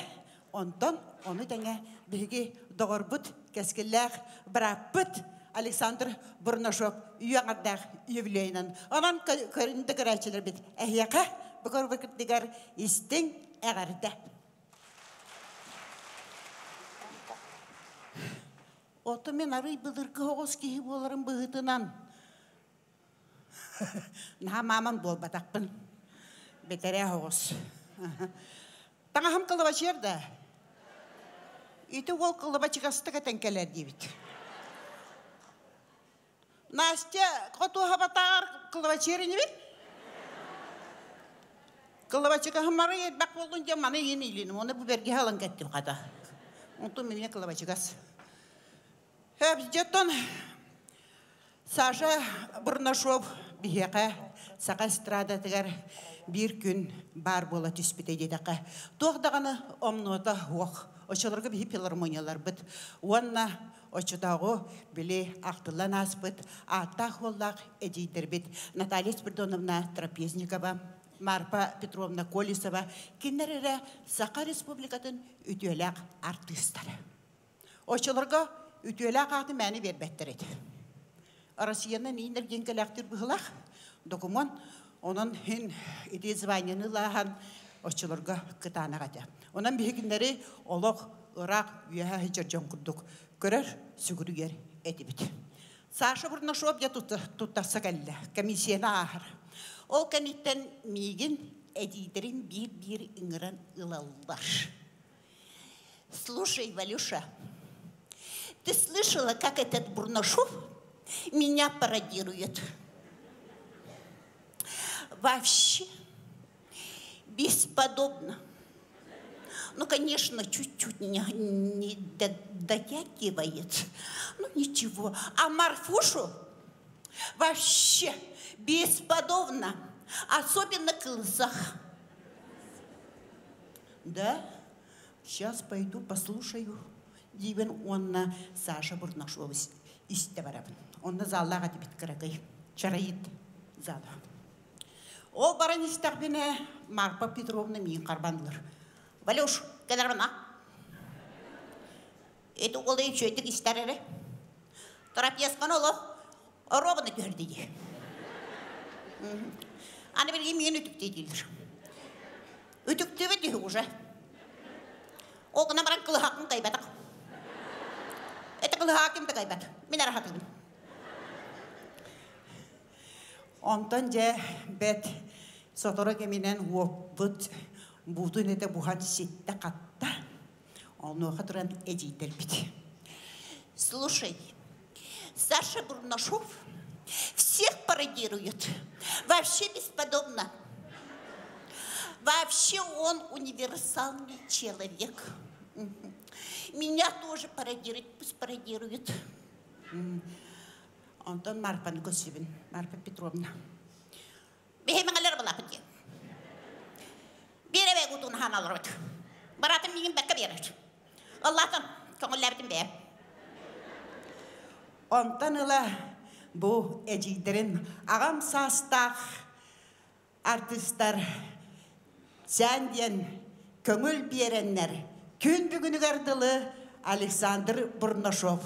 D: Онтон, оны дәңе беге доғыр бұд, кәскілләг, бірақ бұд Александр Бурнашов үйен ардәг юбилейнан. Онан көрінді күрәчілер бет. Әйеқа бұқыр бұқырдығар істің әғарды. Ото мен арый бұдырқы оғыз кейі боларым бұғытынан. Наға маман бол батақпын. Бетере оғыз. Таңа хам қылыба жерді. Үйті ол қылыба чығасты кәтен кәлер дейбіт. Настя, қоту хабатағар қылыба жеріне бет? Қылыба чыға хымары едбәк болдың де маны ен ейлінім. Оны бұл берге халын кәттім қада. Онту мене қылыба чығас. Жеттон Саша Бурнашов бігеқа сақа эстрада тігер бір күн бар бола түспіте дедіқі. Тоғдағаны омнота оқ. Очыларға бі филармониялар бұд. Онна очыдағы біле ақтылан аспыд. Аттақ оллақ әдейдер бід. Наталья Спиридоновна Трапезникова, Марпа Петровна Колесова. Кеннерері Сақа Республикатын үтеләк артистары. Очыларға Ütüyle ağatı məni verbəttər edi. Arasıyandan iyinler genkələqtir бұғылaq. Dokumen
J: Onun hin idi званияны лахан очылырга кытана ката. Онан бигинleri олог Irak üyeha hicircan kurduk. Görür sügürüger edibit. Saşa burna şop ya tuttarsa kelle. Komisyona ahır. O kanitten migin edidirin bir ingran ılallar. Слушай, Валюша, ты слышала, как этот Бурнашов меня пародирует? Вообще бесподобно. Ну, конечно, чуть-чуть не дотягивает. Ну, ничего. А Марфушу вообще бесподобно. Особенно к лысах. Да? Сейчас пойду послушаю. Дивен онна Саша Бурнашова истебарабын. Онна заллага дебит карагай. Чарайит зала. Ол баран истербине Марфа Петровна мин карбандылар. Валюш, кедарбана. Это олай чөйтік истерері. Тарапияскан олы, робыны көрдейді. Аны білген мен үтіктейділер. Үтіктебеді уже. Ол қына баран қылы хақын қайбадық. Это қылы хақымды қайбад. Мен әрі хатылдым. Онтан же бәт сотора кемінен уоппыт будун это бухан сетта қатта. Он хатыран эдидер бит. Слушай, Саша Бурнашов всех пародирует. Вообще бесподобно. Вообще он универсальный человек. Меня тоже пародирует, пусть пародирует. Антон Марпан Госевин, Марфа Петровна. Бехемангалер была пути. Бере бе гутун ханалар бит. Баратым мигин бекке берер. Аллахтан көңүлләрдин бе. Онтан ыла бу эжидерин агам састах артисттар сәнден көңүл береннер. Күн бүгүнүгардылы Александр Бурнашов.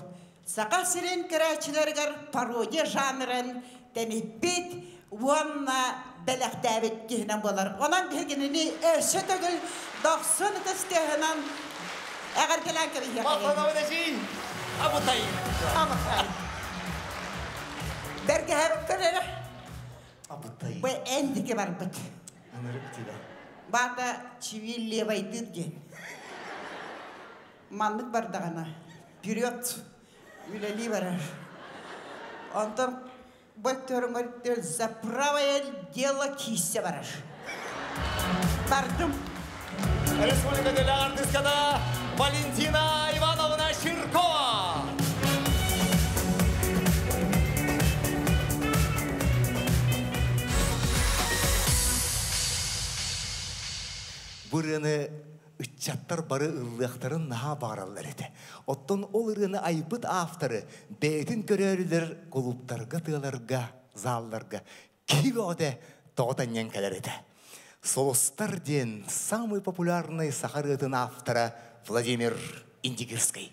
J: Сака сирен керәчиләргә пародия жанрын тәниппит уанна беләктәбит киһнән булар. Онан дигенени эше түгел 90 тестәһеннән әгәр келән кебе.
B: Махмадович, Абутай. Абутай.
J: Бергә һәр керә.
B: Абутай.
J: Бу эндиге бар бит.
B: Анырыктыда.
J: Бата чивилле вайдырген. Манлык бар дагана. Вперед. Үлели барар. Антон бактөрөңөр за правое дело киссе барар. Бардым.
B: Республикадегі артисткада Валентина Ивановна Щиркова. Бұрыны үтчаттар бары ыллықтарын наға бағаралар еді. Оттон ол ұрыны айбыт авторы бәйтін көрерілер клубтарға, тығаларға, залларға кигі оды тоғытаннен кәлер еді. Солостар ден самый популярный сахарытын автора Владимир Индигирский.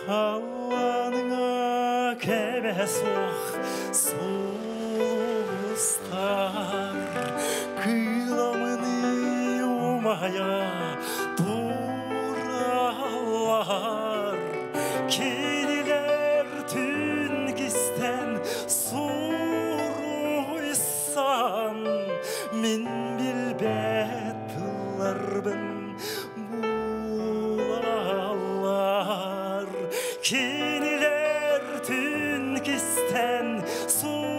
K: Хауаныға кәбәсуақ солыстар кыламыны умая туралар келілер түн кістен суруйсан мен білбәт тыларбын Kiniler tün kisten suruysan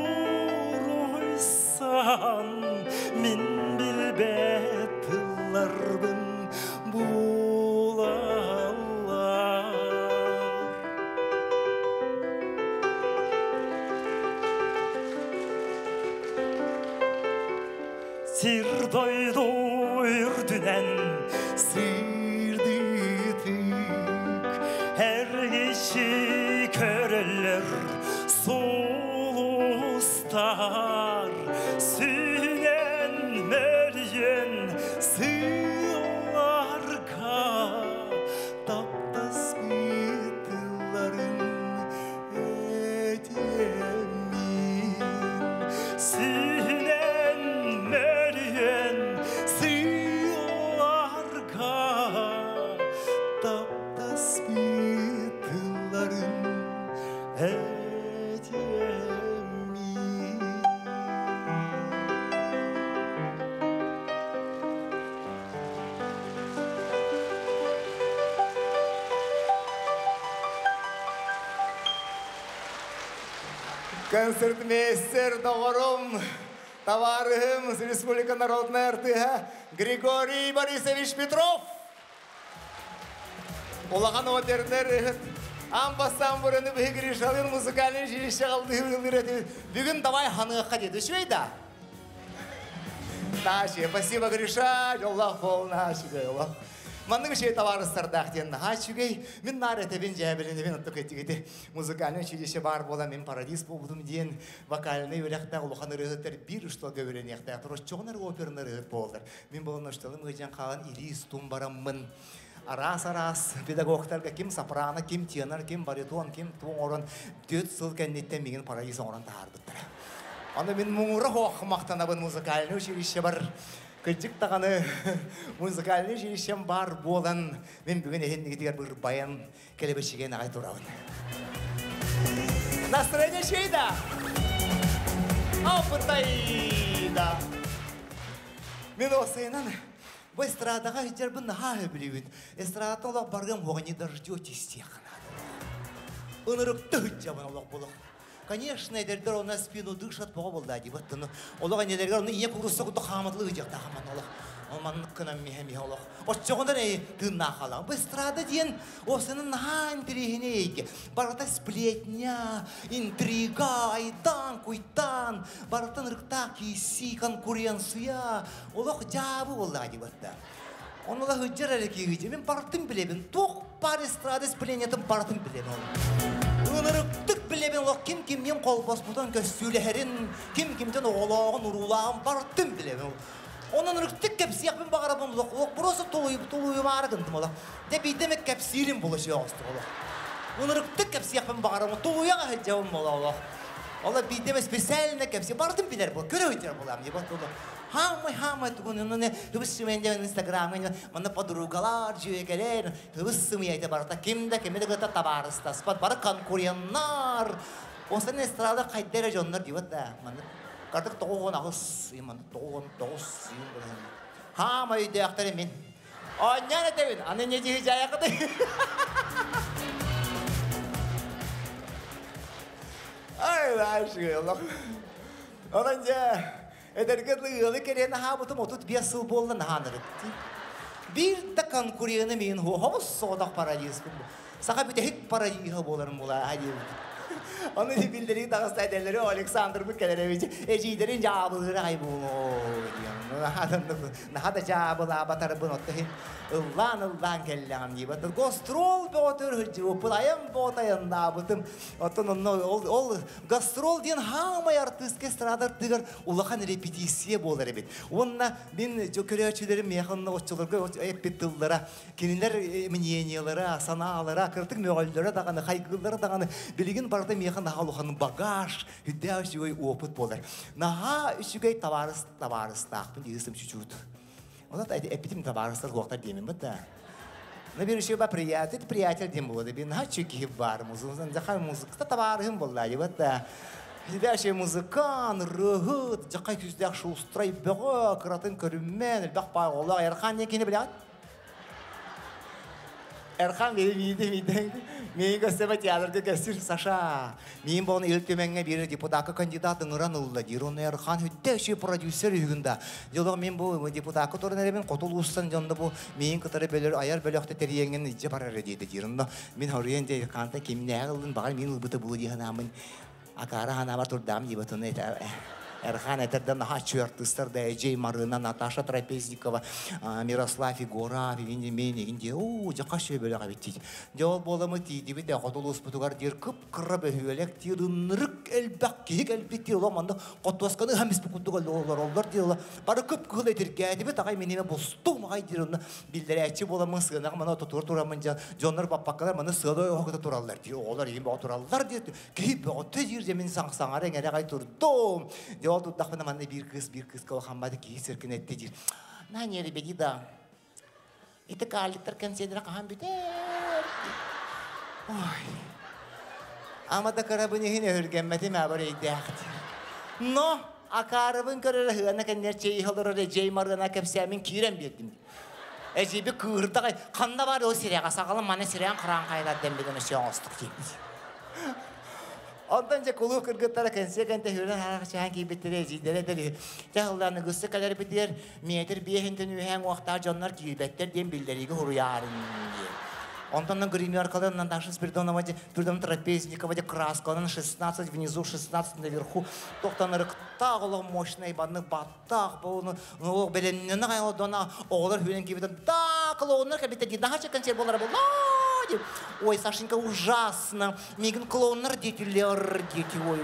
K: min bilbet yıllarbın bulallar. Sir doydu ürdünen kişi körler solustar sünen mölyen sığlar Sinen meriyen sıyılarga Taptas bıtıllarım
B: Концертмейстер Довором, товарищ Республика Народная РТГ Григорий Борисович Петров. Улахан опердер амбастан бұрыны бүгі Гришалын музыкальный жилище қалды үйілдер. Бүгін давай ханыңа деді швейда. Наши, спасибо, Гриша, Аллах полна, шүгей, Аллах. Манның шей товарыстардақтен, шүгей, мен наретебен жәбіріне мен ұттық еттігеті. Музыкальный жилище бар бола, мен парадис болдым дейін, вокальный өліқті ұлыған ұрығыттар бір ұштал көбірен еқті. Тұрыс жоғынар оперны ұрығыт болдыр. Мен болын ұшталым ғыжан қалан Ирис Тумбараммын. Арас педагогтарға кем сопрано, кем тенор, кем баритон, кем туң орын, 4 сыл кәннеттен меген парадис орын тағардыттыр. Аны мен мұңыры оқымақтанабын музыкальный училище бар. Күлчік тағаны музыкальный училищем бар болан. Мен бүгін ехендігітігер бір баян келебешеген ағай тұрауын. Настроение шейда? Аупытайда. Мен осыйынан бұл эстрадаға жер бұл наға өбілеуін. Эстрадатын олақ барған оғыны дождетесь тех надо. Үнірікті хүтжабын олақ болық. Конечно, эдердер ona спину дышат боға болды әді баттыны. Олаға недергер оны ие күрісі құтты қамытлы өжекті қаман олақ. Олманның күнім мехе олақ. Отчоғындар тынна қалам. Бұл эстрада дейін осының наға интригіне ейге. Барата сплетня, интрига, айдан, куйтан. Баратан рықтақ кейсі, конкуренция. Олақ жабы болды әді батты. Оныла хүджер әрекей өйде. Мен бартын білебін. Тоқ бар эстрада сплетнетін бартын білебін. Үніріктік білебен олақ кім-кіммен қолбас бұдан көстілерін, кім-кімден оғылағын, ұрулағын бартын білебен. Onun rıktık kepsi yakın bakarabın olaq. Olaq burası toluyum arıgındım olaq. De beydemek kepsilim bulaşıyor ağustuk olaq. Onun rıktık kepsi yakın bakarabın toluya ağacağım olaq. Olaq beydemek spesialine kepsi bardım biler bu. Köre öйтер болам не батылы. Хамай тугунуны хыбыс менде Инстаграмын мана подругалар жүйекелер хыбыс сымыйты барта кимде кемде гыта табарыста спат бары конкуренттар. Осыны эстрада кайдера жоннор дибат да. Мана Kartık toğun ağız, iman toğun suyun böyle. Hama yüde aktarım ben. Anne ne devin? Anne ne diye hicaya kadar? Ay lan şu Allah. Onunca edergedli kerene ha bu otut bir sıl bollan hanırık. Bir de konkuriyene min ho havuz sodak paradis. Saka bir de hep paradis bolarım bola hadi. Onu bildiği dağısta ederleri Alexander Mükelerevici ecilerin cevabıları kayboluyor. Daha da cevabıla batarı bunu ottahin. Illan kellam gibi. Gastrol bir otur hıcı. Pılayım bir otayın da bıtım. Otun ol gastrol diyen hama artist estrader tıgar ulakan repetisiye bolar evet. Onunla ben köreçilerim yakınına otçularga hep bitıllara. Kiniler minyenyelara, sanalara, kırtık müğallere dağını, kaygılara dağını bilgin barda meyhan daha ulukanın bagaj, hüdde şügey oput bolar. Naha şügey tavarız tağpın diyesim çüçürdü. Ona da epitim tavarızlar kuaktar diyemem bada. Ne bir şey var приятель diyem bolar. Bir naha çöki var muzun, zakar muzikta tavarızım bolar bada. Hüdde şey muzikan, rıhıt, jakay küzdek şustray beğe, kıratın körümmen, elbaq bağı olar. Erkan ne kini bilen? Erkan miydi. Мен көстөмө театрды көстүр Саша. Мен болон илтеменге бир депутатка кандидат ыңыранылды. Дирон Эрхан хүттеши продюсер үгүндө. Жолго мен бу депутатка торнеребин котулустан жонда бу мен кытары бөлөр аяр бөлөктө тереңген иже барар дейди. Дирон мен хоренде канта кимне кылдын багал мен ылбыты бул дигенамын. Акара хана бар турдам дибатын Erhan eterden daha çöğürtüster de Ecey Marına, Natasha Trapeznikova, Miroslav Igorov, Vindimen'in o cakaşı böyle kabitti. Cevap bolamı tiydi bir de Kotulus Putugar diyor kıpkırı behüvelek tirınırık elbak kihik elbette olamanda Kotoskanı hemis bu kutugal olurlar diyorlar. Bari kıpkıl etirgedi bir takay menime bostum ay diyorlar. Bildiri etçi bolamı sığınak bana tuturamınca Jonlar papaklar bana sığıda okutta turallar diyor. Olar iyi bir oturallar diyor. Kihip otu diyor zemin sangsangara ngere kay turdum.
G: oldu da bana bir kız kalkanmadı ki sirkin etti dir. Nan yeri bedi da. İte kaldıklar kensedra kahan biter. Oy. Ama da karabını yine hürgenmedi mi böyle iddiaktır. No, akarabın kararı hıana kendiler çeyi olur Recep Margana kepsemin kirem bildim. Ecebi kıvırdı kanna var o sirega sakalım mane siregan kıran kaylar dembeden şey olstuk değil. Ondan önce kolu kırgıtlara kensiye kente hürden harakçahan ki bitireye zidere deli. Cahıllarını gısı kadar bitir, miyetir bir henten ühen vakta canlar kilbetler diyen bilderiği huruyarın diye. Ondan гример колонна наша спиртоновая, передом трапезниковая краска, 16 внизу, 16 наверху. Тоқтан рықтағылы мощный банны баттақ болуны, ну беленнен айлдана олар хүйен кибеден тақылы онар кабите динаха концерт болар бол. Ой, Сашенька, ужасно. Мигін клоунар детилер, дети, ой.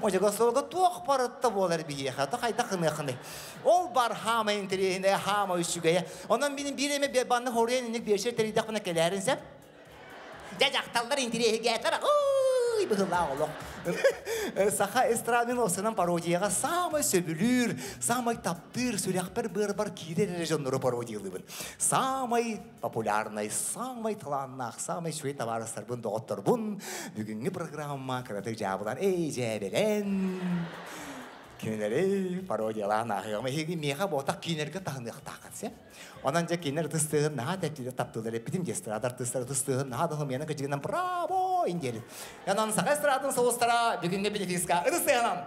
G: Ой, жасауға тоқ парытты болар бейеха, қайта қынықындай. Ол бар хама интерейіне, хама үшігая. Онан менің биреме банны хорейнінік бершер терейдақ бұна келерін сәп. Жақталдар интерейі гәтір, ой, бұғыла олық. Саха эстрадның осынан пародияға самай сөбілір, самай таптыр, сүряқпір бір-бір кейдер режонлары пародиялыбын. Самай популярный, самай таланнақ, самай шөй таварыстар бұн доғыттыр бұн. Бүгінгі программа қыратық жабылан эй жәбелен. Кинелері пародиялан ағығыма хегі меға ботақ кинерге тағынық тақытсы. Онан жа кинер тыстығын наға тәптілі таптылар еппетім дестірадар тыстығын наға дұғым ені көжігінен браво индері. Янан саға эстрадың соғыстара бүгінгі бенефиска ұдыстығынан.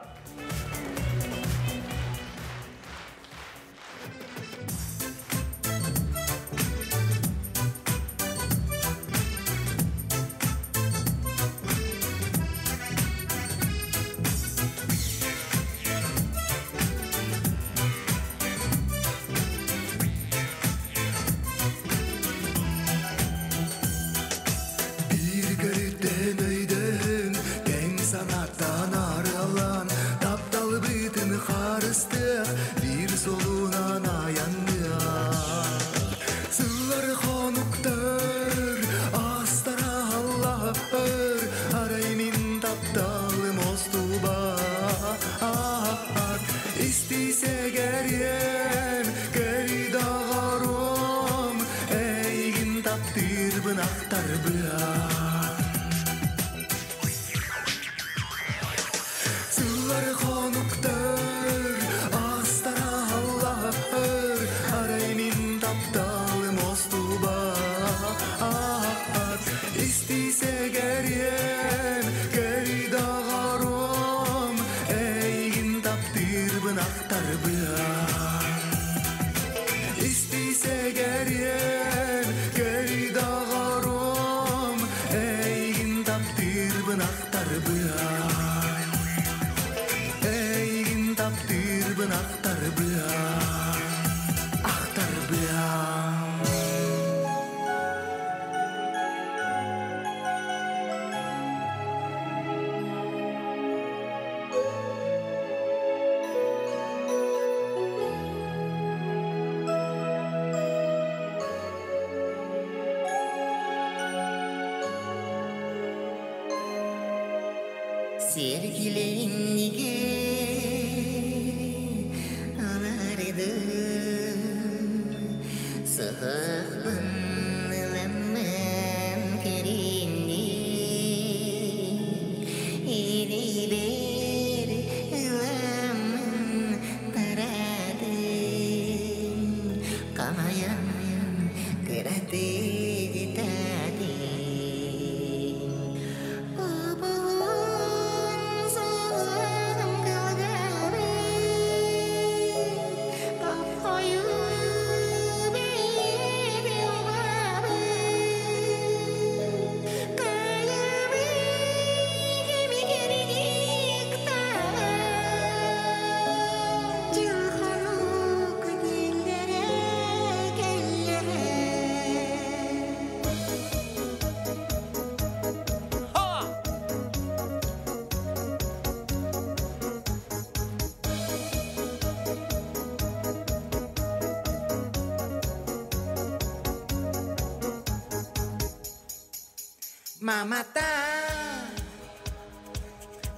G: Mamata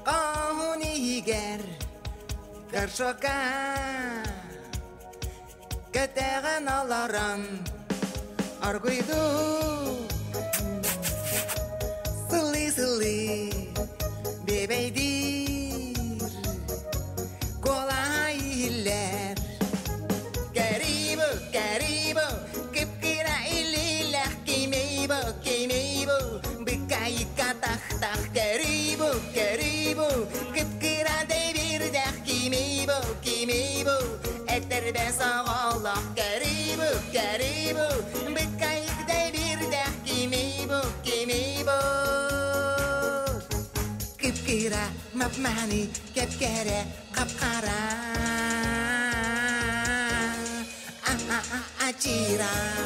G: kahuni higer Karşoka Keteğen alaran Arguydu Sılı Bebeydir Kolay iller Garibo Kıpkıra ililah Kimeybo Bikayika tahtah Garibo Kıpkıra devirdah Kimeybo Eterden sağallah Garibo Bikayik devirdah Kimeybo Kıpkıra mapmani Kepkere kapkara Acira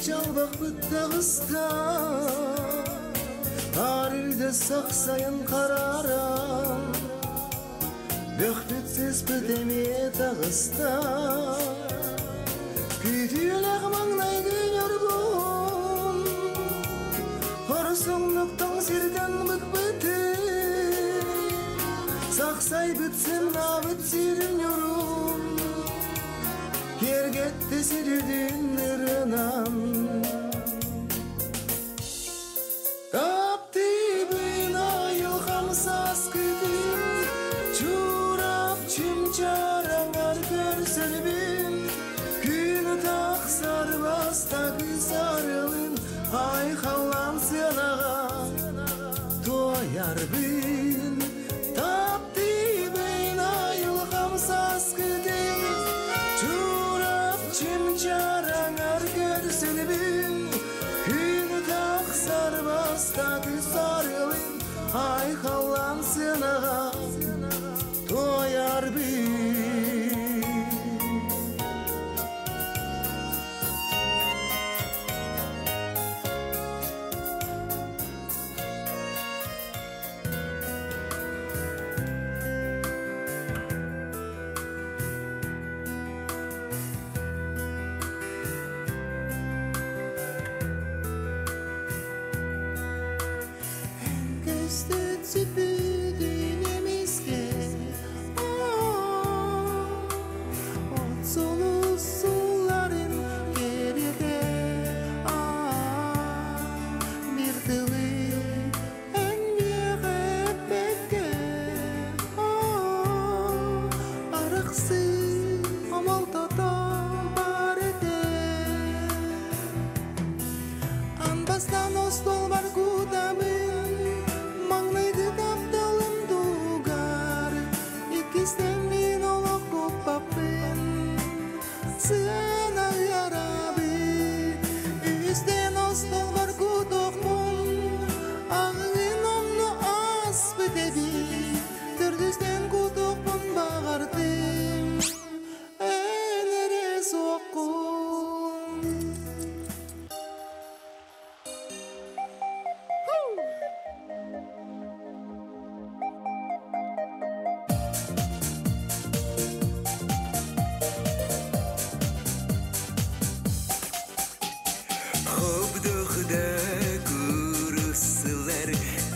G: Çalbak Dağıstan Tarilde saksayın kararan Böktütsiz bedemiye Dağıstan Kütüylek mağnay gönürbun Horsonluktan sirden bıkbıtı Saksay bitsin nabıt sirin yorum Yergette sirdin ırınan Kaptı bina yılgamsaz kıdım Çurap çimçarangar görselbim Günü taksar basta kızarılın Ay hallam sınağa Doyar bin Kaptı bina yılgamsaz kıdım Çimçarangar görselbim Günü taksar basta kızarılın Ay hallam sınağa Doyar bin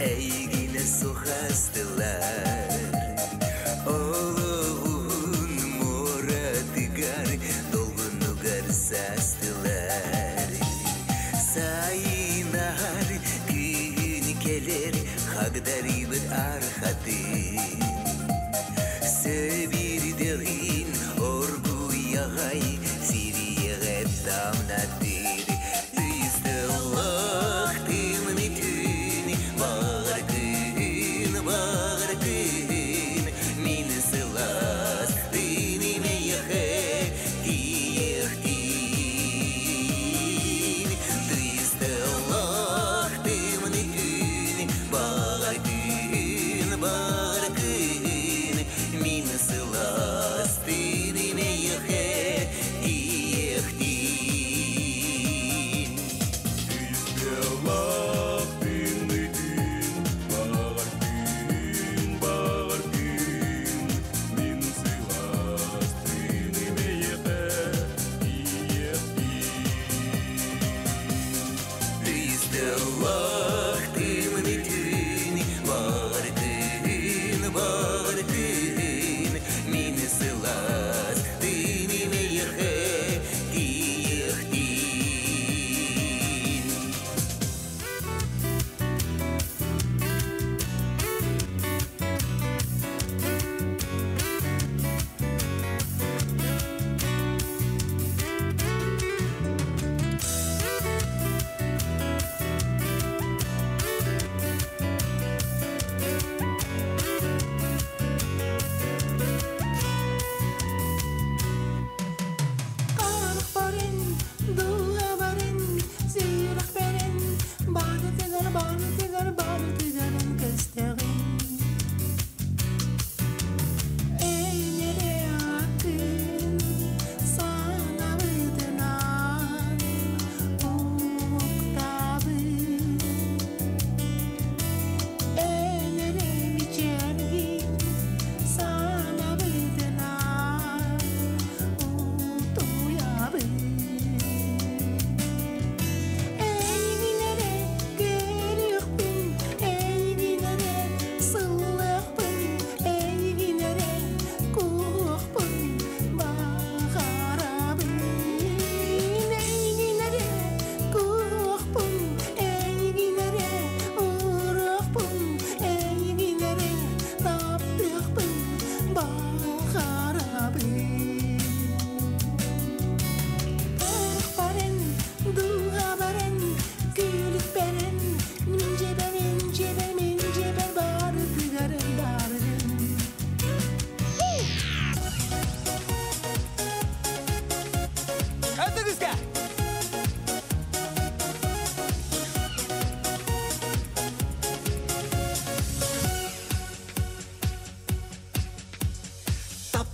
L: Eygile su hastalar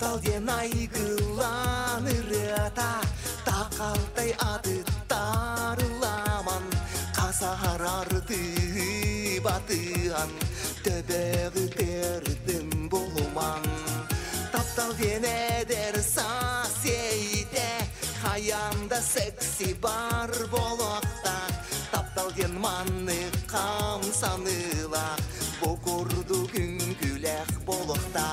B: таптал ден айгыланырыта, тақалтай аты тарыламан, қасарарды батыған, төбегі тердің болуман. Таптал ден әдер сасейте, хаянда секси бар болақта, таптал ден манны қамсанылақ, бұқырды күнгіләқ болықта.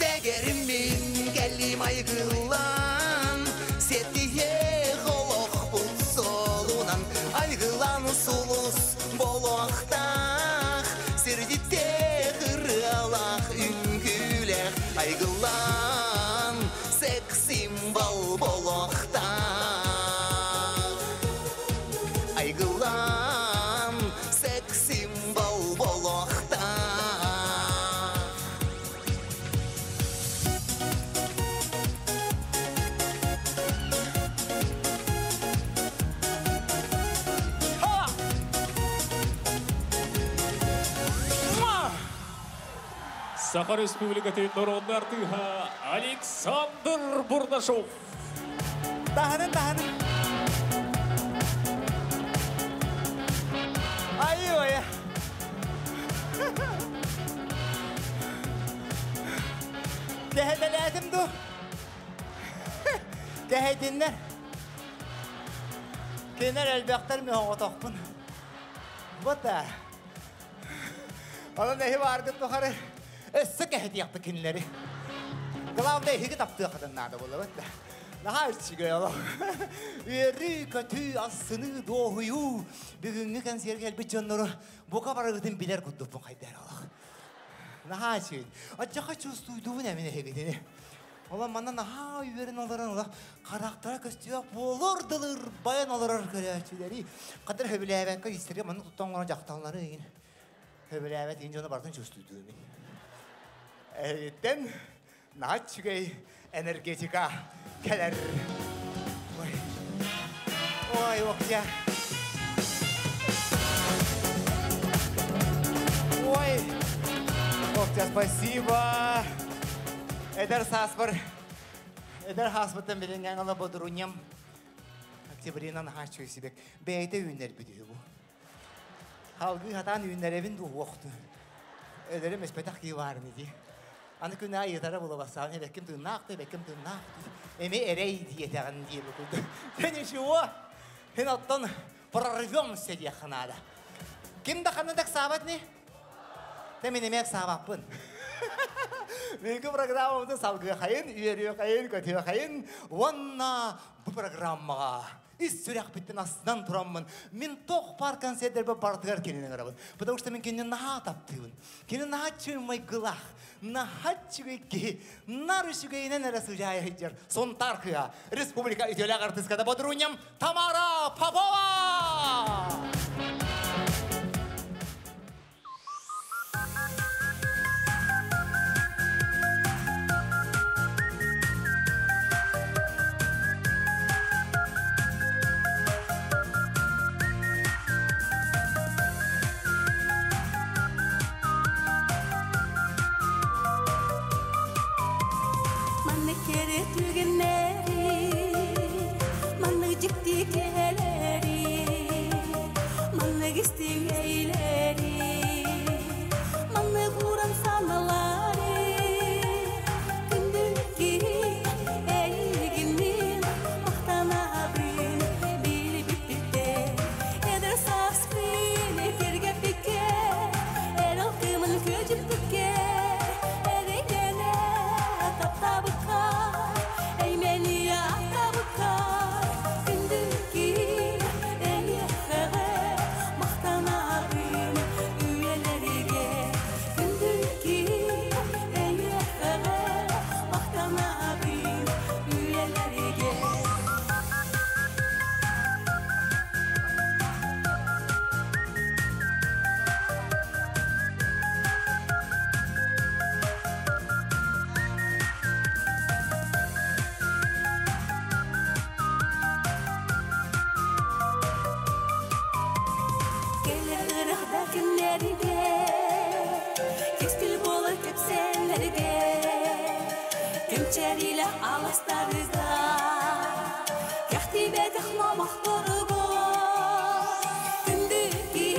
B: Сәгеріммен кәлім айғылан, сеттіге қолық бұл солунан, айғылан сұлыс болықтақ, сердетте қырылақ үнгіләқ, айғылан секс-символ болықтақ, айғылан секс-символ болықтақ.
C: Саха Республикатын народный артыга Александр Бурнашов.
B: Таханын. Ай-ой. Tehedeledim du. Tehedinler. Kenar elbaktar mı otoqpun. Bota. Onun nehi vardı tuharı. Sık ehdi yaptı kinleri. Glavda ehi taptığı kadınlarda bulu. Bota. Daha çıkıyor. Yeri kötü asını doğuyu. Bugünkü kanser gelbi canları. Bu kadar gıdın biler kutlup bu kaydar Allah. Daha çıkıyor. Acaba çözdüğün emine hegedini. Olan bana naha üverin olaran ola. Karaktera köstüyak bolurdular. Bayan olur arkadaşları. Kadar höbüle evet ki isterim. Bana tuttan olan jaktanları egin. Höbüle evet ince onu bardan çözdüğün. Etten. Naha çıkıyor. Energetika. Keler. Ой, Октя. Ой. Октя, спасибо. Эдер саспор. Эдер хаспытын білінген ала бодыруньям. Октябринан хачу есебек. Бәйті үйінер бүдігі бұл. Халғы хатан үйінер евін ду оқты. Эдерім эспетақ кей барын еді. Аны күні айытары бола басаған, бәккім тыңнақты, бәккім тыңнақты. Эми эрей диетеген дие бүкілді. Sen ничего, sen оттан прорвемся дияқанада. Кімді қанадақ сабат не? Мен емек сабаппын. Менгі программамды салғы қайын, үйері қайын, көтеу қайын. Онна бұл программаға ис сүрек біттін астынан тұрамын. Мен тоқ бар концерттер бардығар кенінен арабын. Потому что мен кенін наға таптығын. Кенін наға чөймай ғылақ. Наға чүгейке, нары шүгейінен әрісі жайы хеджер. Сон тарқыға Республика ütеләк артыскада бодыруньям Тамара Попова!
I: Manı Çeriyle alastarıda Kehtibe tıxmamaqlarıga Gündüki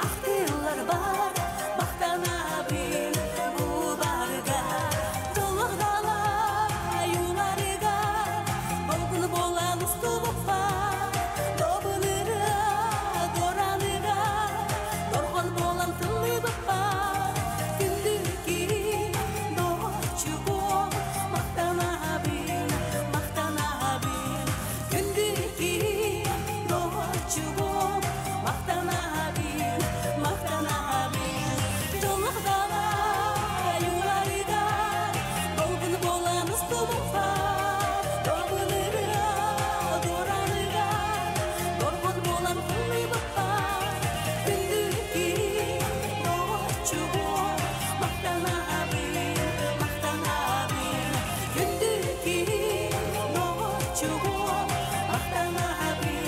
I: Aqtıllar var Maqtana bil bu barga Doluq dala yularıga Dolgun bolan ustubuqa Dobunıra doranıra Dorgon bolan tılıbıqa Gündüki Doçugu Maqtana bil Gündüki Doçugu Maqtana bil Doluq dala yularıga Dolgun bolan ustubuqa Dobunıra doranıra Dorgon bolan tılıbıqa Gündüki Doçugu Maqtana bil Gündüki Doçugu Maqtana bil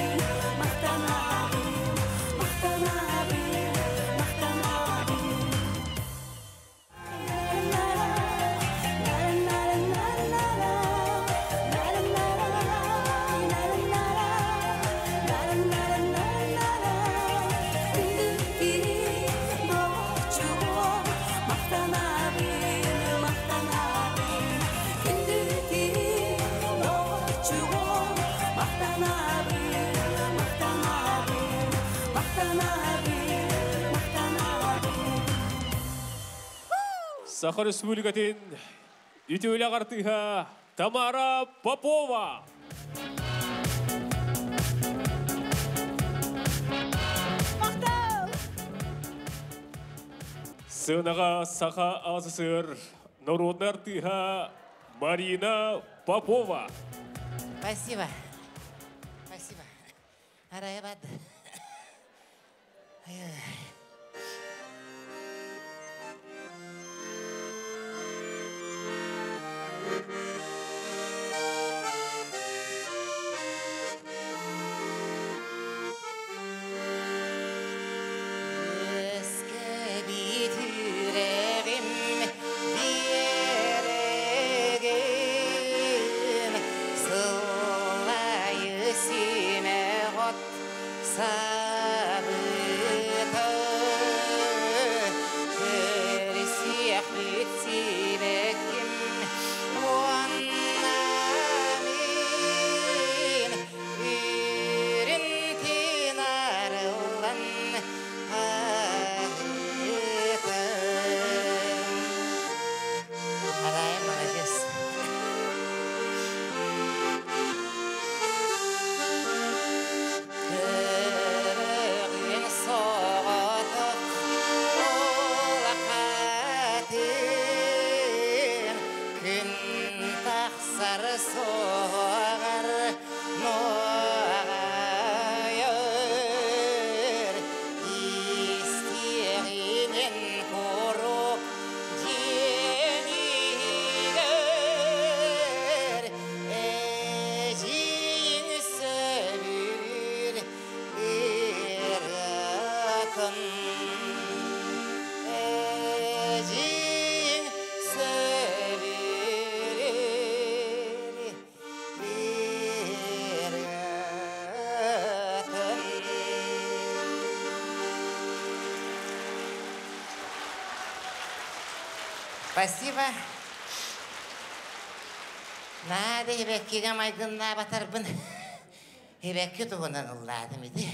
C: Саха Республикатын үтеулі ағартыға Тамара Попова. Сынаға Саха АССР народный артыға Марина Попова.
G: Спасибо. Арая бады. Спасибо. Надо хебеккиге майгынна батарбын. Хебекки тугунан ылладым иди.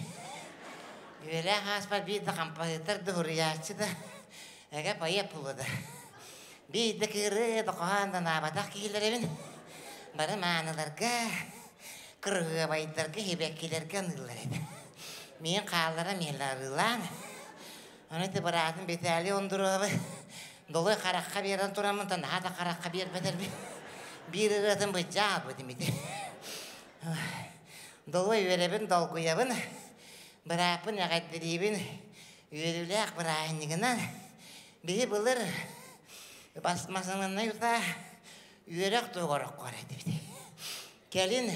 G: Юре хаспар бийді композитор дұрыячы да. Эге пая пулы да. Бийді кірі доқуандан абатақ кейлеребін. Бары маңыларға, кырғы байдарға хебеккилерге ыллар еді. Мен қаллара мелар ылан. Оны те баратын бетәлі ондырығы. Долой қараққа берен тұрамын, таңда да қараққа бербедер бі. Bir ırıtın bıçağı bu demedi. Dolu örebin, dolgu yabın. Bırapın yağıttırıbın. Yürülük bırayınlığından. Biri bulur. Basmasının yurda. Yürek doğurak kor edibdi. Gelin.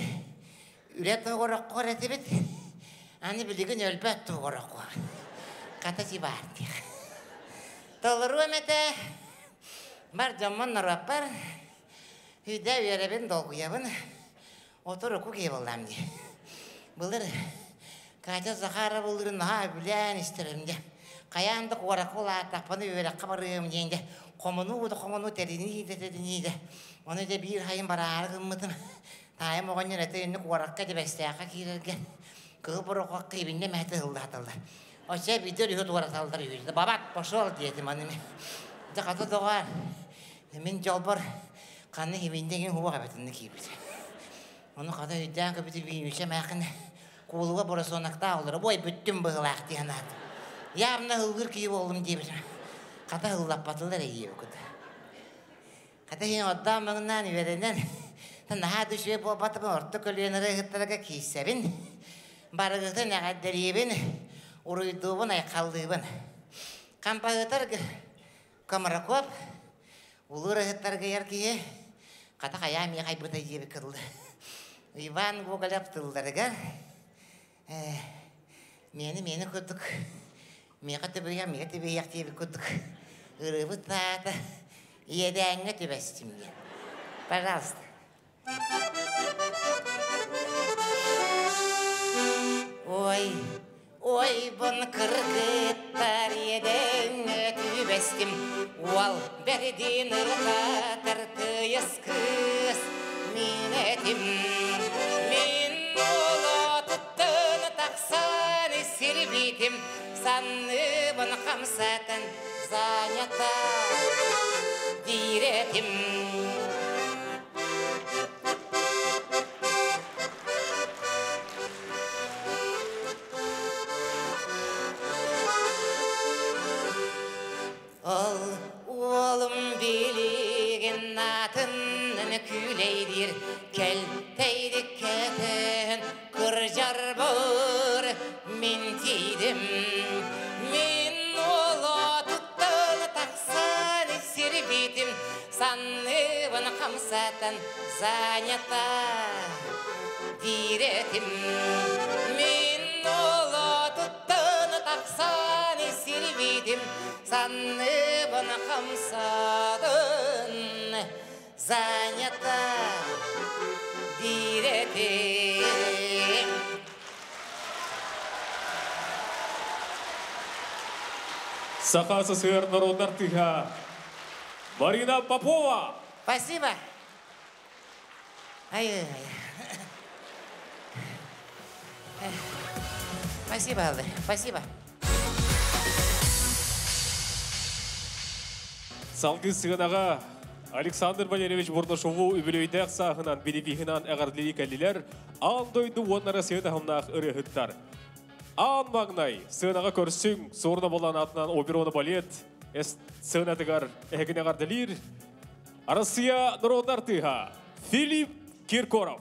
G: Yürek doğurak kor edibdi. Ani bilgin ölbet doğurak kor. Katası vardı. Doluru emete. Bar zaman narapar. Үйде үйеребін долгуябын. Отыр оку кей болдам де. Бұлыр Катя Захара бұлырын білән істерімде. Қаянды қуарақ ола тақпаны үйерек қабарым дейінде. Қомыну тәрінейді. Оны да бір хайын барары қыммытым. Тайым оған ереті үнні қуараққа деп әстияққа кейлерге. Кығы бір оқуақ қибінде мәті ғылды атылды. Оша бүйдер үйет ораталдар үйді. Бабат пошол дедім анымен. Қаты доғар. Мен жолбар қанны хебендеген хуа қабетінді кейбіді. Оны қада үйден көбіті бүйінші мәқін қолуға бұрасы онақта алыр. Бой бүттім бұғылақ дейінады. Ямна ғылғыр кейіп олым дейбір. Қада ғыллап батылдар әйе өкіді. Қада ең отдан мұғынан үйерінен наға дүші болбатымын орты көлуенірі ғыттарға кейсәбін. Барығықты нәғаддәребін, ұрыйдуыбын айқалдыбын. Кампағытар көмірі көп, улыр ғыттарға еркеге қата қаями қайбыта ебі кылды. Иван Гоголяп тылдарыға мені көттік. Меға төбеяқ тебі көттік. Үрібі тата едәңі төбәстімге. Пожалуйста. Ой, бұн кыргыттар едәңі төбәстім. Уал бәрден ұрғатыр түйіс кыз мен әтім. Мен ұлы тұттыны тақсаны сербейтім. Санны бұн қамсатын занята диретім. Олым билеген атының күлейдір, кәлтейді кәтін күржар бұр мен тейдім. Мен олы тұттыны тақсаны сербейтім, санныбын қамсатын занята диретім. Мен олы тұттыны тақсаны сербейтім, санныбын қамсатын занята диретім.
C: Сақасы сыр народар тыға. Марина Попова.
G: Спасибо. Спасибо, Алды. Спасибо.
C: Салғы сығынаға Александр Валерьевич Бурнашову үбілейдәк сағынан бедепихінан әғарділі кәлілер андойды онлары сүйеді ғымнақ үрі ғыттар. Ан мағнай, сығынаға көрсің, сорына болан атынан опероны балет, сығынатығар әгіне ғардылыр. Арасия народар тыға Филипп Киркоров.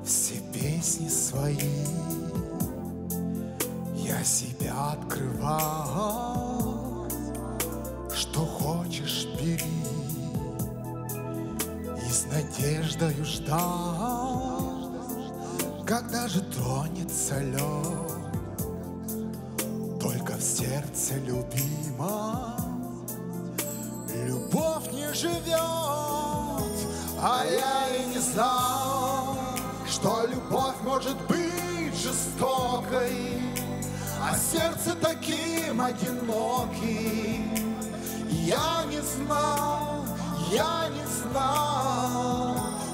L: Все песни свои я себя открывал. Что хочешь, бери, и с надеждою ждал, когда же тронется лед. Только в сердце любима любовь не живет. А я и не знал, что любовь может быть жестокой, а сердце таким одиноким. Я не знал,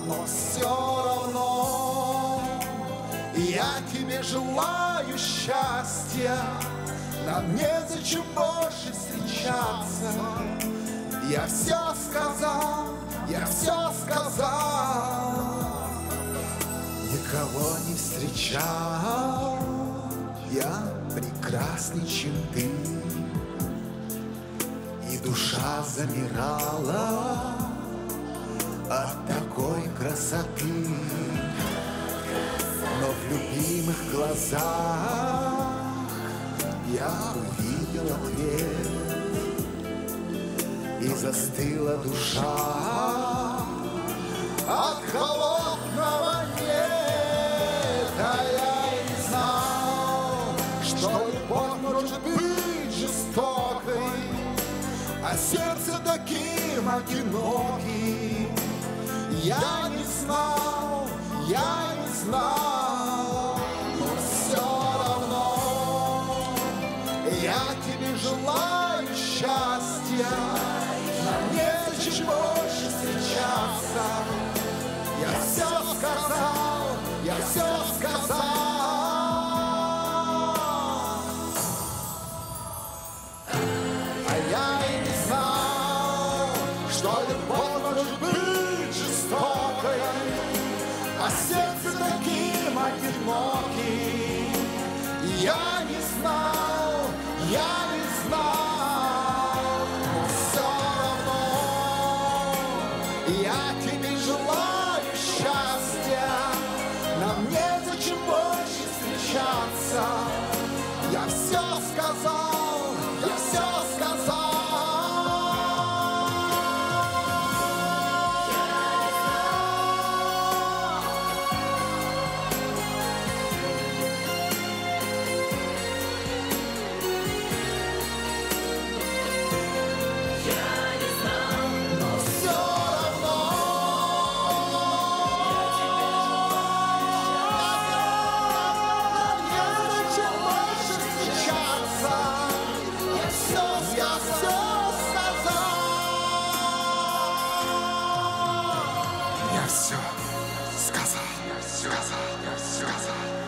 L: но все равно я тебе желаю счастья. Нам незачем больше встречаться. Я все сказал. Никого не встречал я прекрасней, чем ты. И душа замирала от такой красоты. Но в любимых глазах я увидел ответ. и застыла душа от холодного лета. Я и не знал, что любовь может быть жестокой, а сердце таким одиноким. Я не знал, но все равно я тебе желаю счастья. Нам незачем больше встречаться. Я все сказал, я все сказал. А я и не знал, что любовь может быть жестокой, а сердце таким одиноким. Я не знал, но все равно я тебе желаю счастья. Нам незачем больше встречаться. Я все сказал, я все сказал.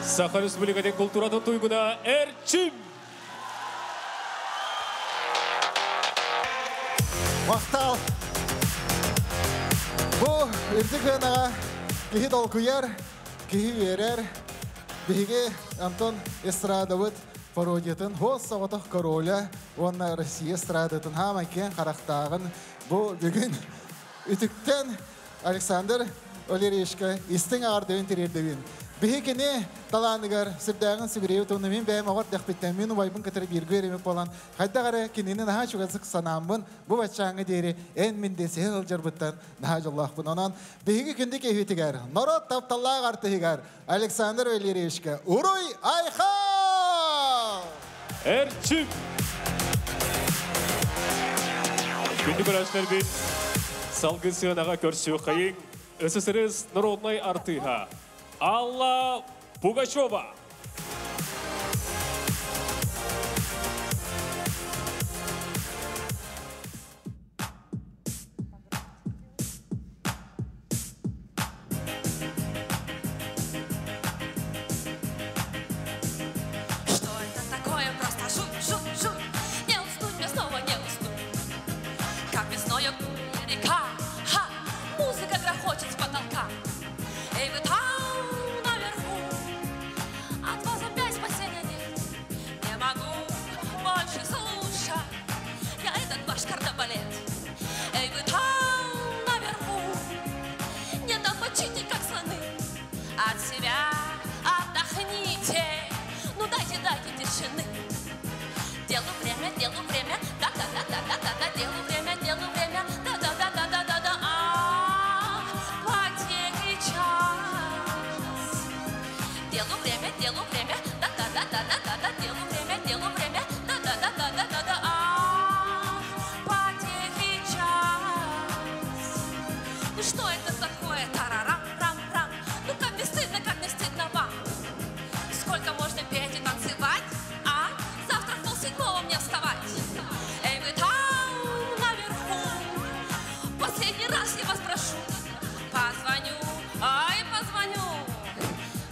C: Саха Республикаден культуратын туйгуна Эрчим!
L: Мақтал! Бұл үрдік ғанаға кехи долкуяр, кехи верер, беге Антон Эстрадовыт пародиятын хоз саватық короля, онна Россия эстрадатын хамайкен қарақтағын бұл бүгін үтіктен Александр Валерьевичка истің ағардығын терердігін. Бехекене таланыгар сирдагын сигреев тоны мен бәйм агар дәхбеттен мен убайбын кытыр бирге еремек болан. Хайдагары кенені наха чугазык санамбын, бұл батшаңы дейірі ән мен десе ғылжарбыттан наха жоллақпын. Онан бехеке күнді кефетігер, народ тапталлақ артығығар Александр Валерьевичка Уруй Айха!
C: Эрчим! Күнді көрәшілер бейт салғы сығынаға көрсі қайын СССР народной артыға Алла Пугачева.
I: Что это такое? Просто жуть. Не уснуть мне снова, не уснуть. Как весною река, музыка грохочет с потолка. Эй, вы там наверху, от вас опять спасения нет. Не могу больше слушать я этот ваш кардебалет. Эй, вы там наверху, не домочите, как слоны. От себя отдохните, ну дайте тишины. Делу время, да-да-да-да-да-да, делу время, да-да-да-да-да-да, потеря час. Делу время, да-да-да-да-да-да, делу время, да-да-да-да-да-да, потеря час. Ну что это такое? Тарарам-рам-рам. Ну как не стыдно вам? Сколько можно петь и танцевать, а? Завтра в 6:30 мне вставать. Эй, вы там наверху, последний раз я вас прошу, позвоню,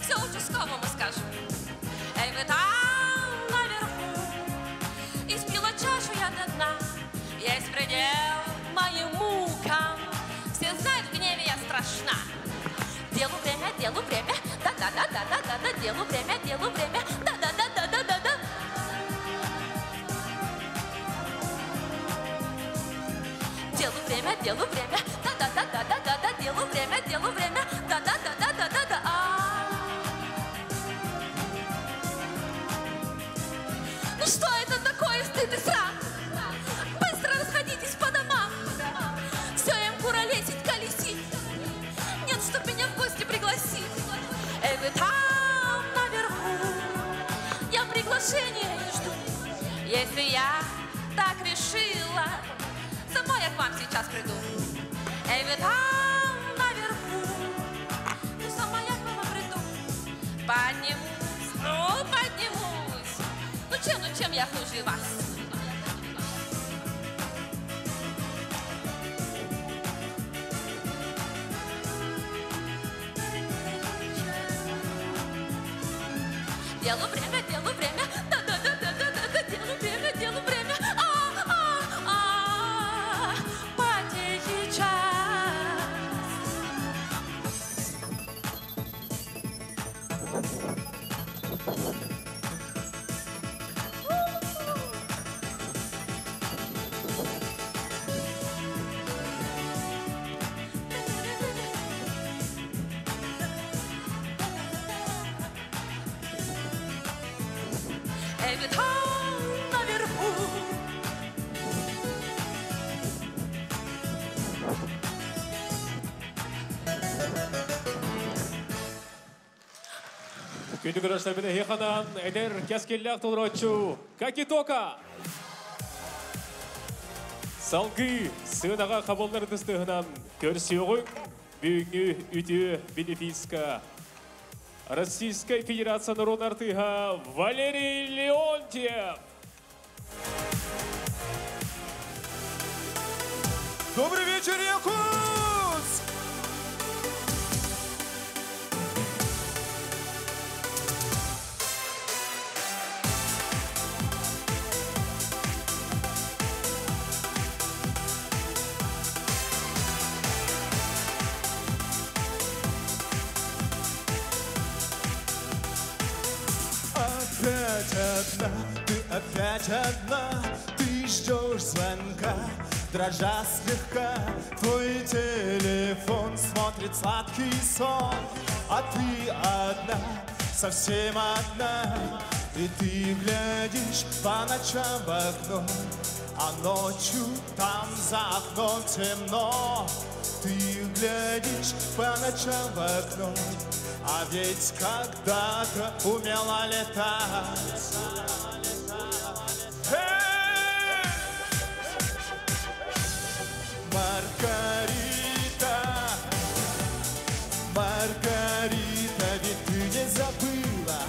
I: все участковому скажу. Эй, вы там наверху, испила чашу я до дна, есть предел моим мукам, все знают, в гневе я страшна. Делу время, да-да-да-да-да-да, делу время, да-да-да-да-да-да. Делу время, да-да-да-да-да-да, делу время, да-да-да-да-да-да. Ну что это такое, стыд и срам? Быстро расходитесь по домам. если я так решила, самой я к вам сейчас приду. Эй, вы там наверху, ну сама я к вам приду. Поднимусь, ну поднимусь. Ну чем я хуже вас? Делу время, да-да-да-да-да-да, делу время, потехи час. Эй, вы там наверху.
C: Күнді көріштер бені хеқанан әдер кәскелләқ толырачу Какитока. Салғы сығынаға қабылдар дыстығынан көрсеуғын бүгінгі үті бенефиска Российской Федерации народного артыга Валерий Леонтьев.
M: Добрый вечер, Якутск!
K: Опять одна, ты ждешь звонка, дрожа слегка, твой телефон смотрит сладкий сон, а ты одна, совсем одна, и ты глядишь по ночам в окно, а ночью там за окном темно. Ты глядишь по ночам в окно, а ведь когда-то умела летать. Маргарита, Маргарита, ведь ты не забыла,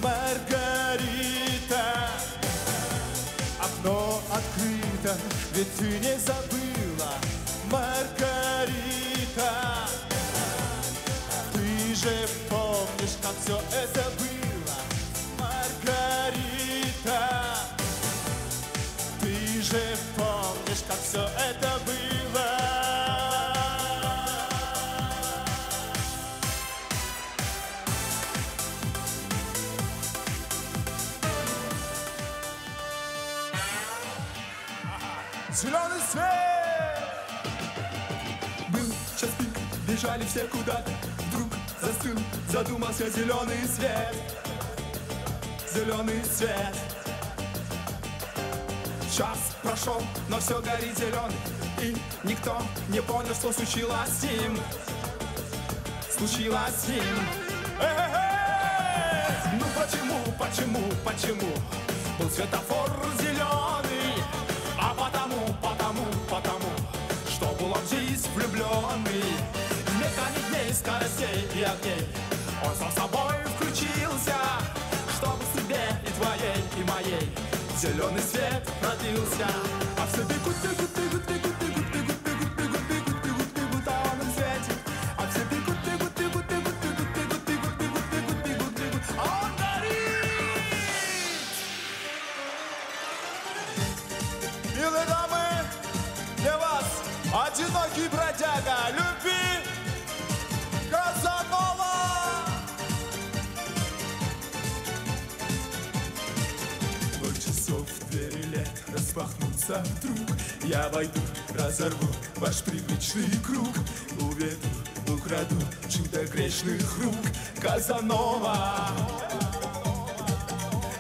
K: Маргарита. Окно открыто, ведь ты не забыла, Маргарита. Ты же помнишь, как все это было, Маргарита. Ты же помнишь, как все это было.
M: Зеленый свет! Был час пик, бежали все куда-то. Вдруг застыл, задумался зеленый свет. Зеленый свет. Час прошел, но все горит зеленый. И никто не понял, что случилось с ним. Случилось с ним. Ну почему был светофор зеленый? А потому, что был он жизнь влюбленный. В механик дней, скоростей и огней он сам собой включился, чтобы себе и твоей, и моей зеленый свет родился. А все бегут, а он им светит. А все бегут, а он горит. Милые дамы, для вас одинокий бродяга, Люби Казанова. Двери лет распахнутся вдруг. Я войду, разорву ваш привычный круг. Уведу, украду чудо грешных рук. Казанова.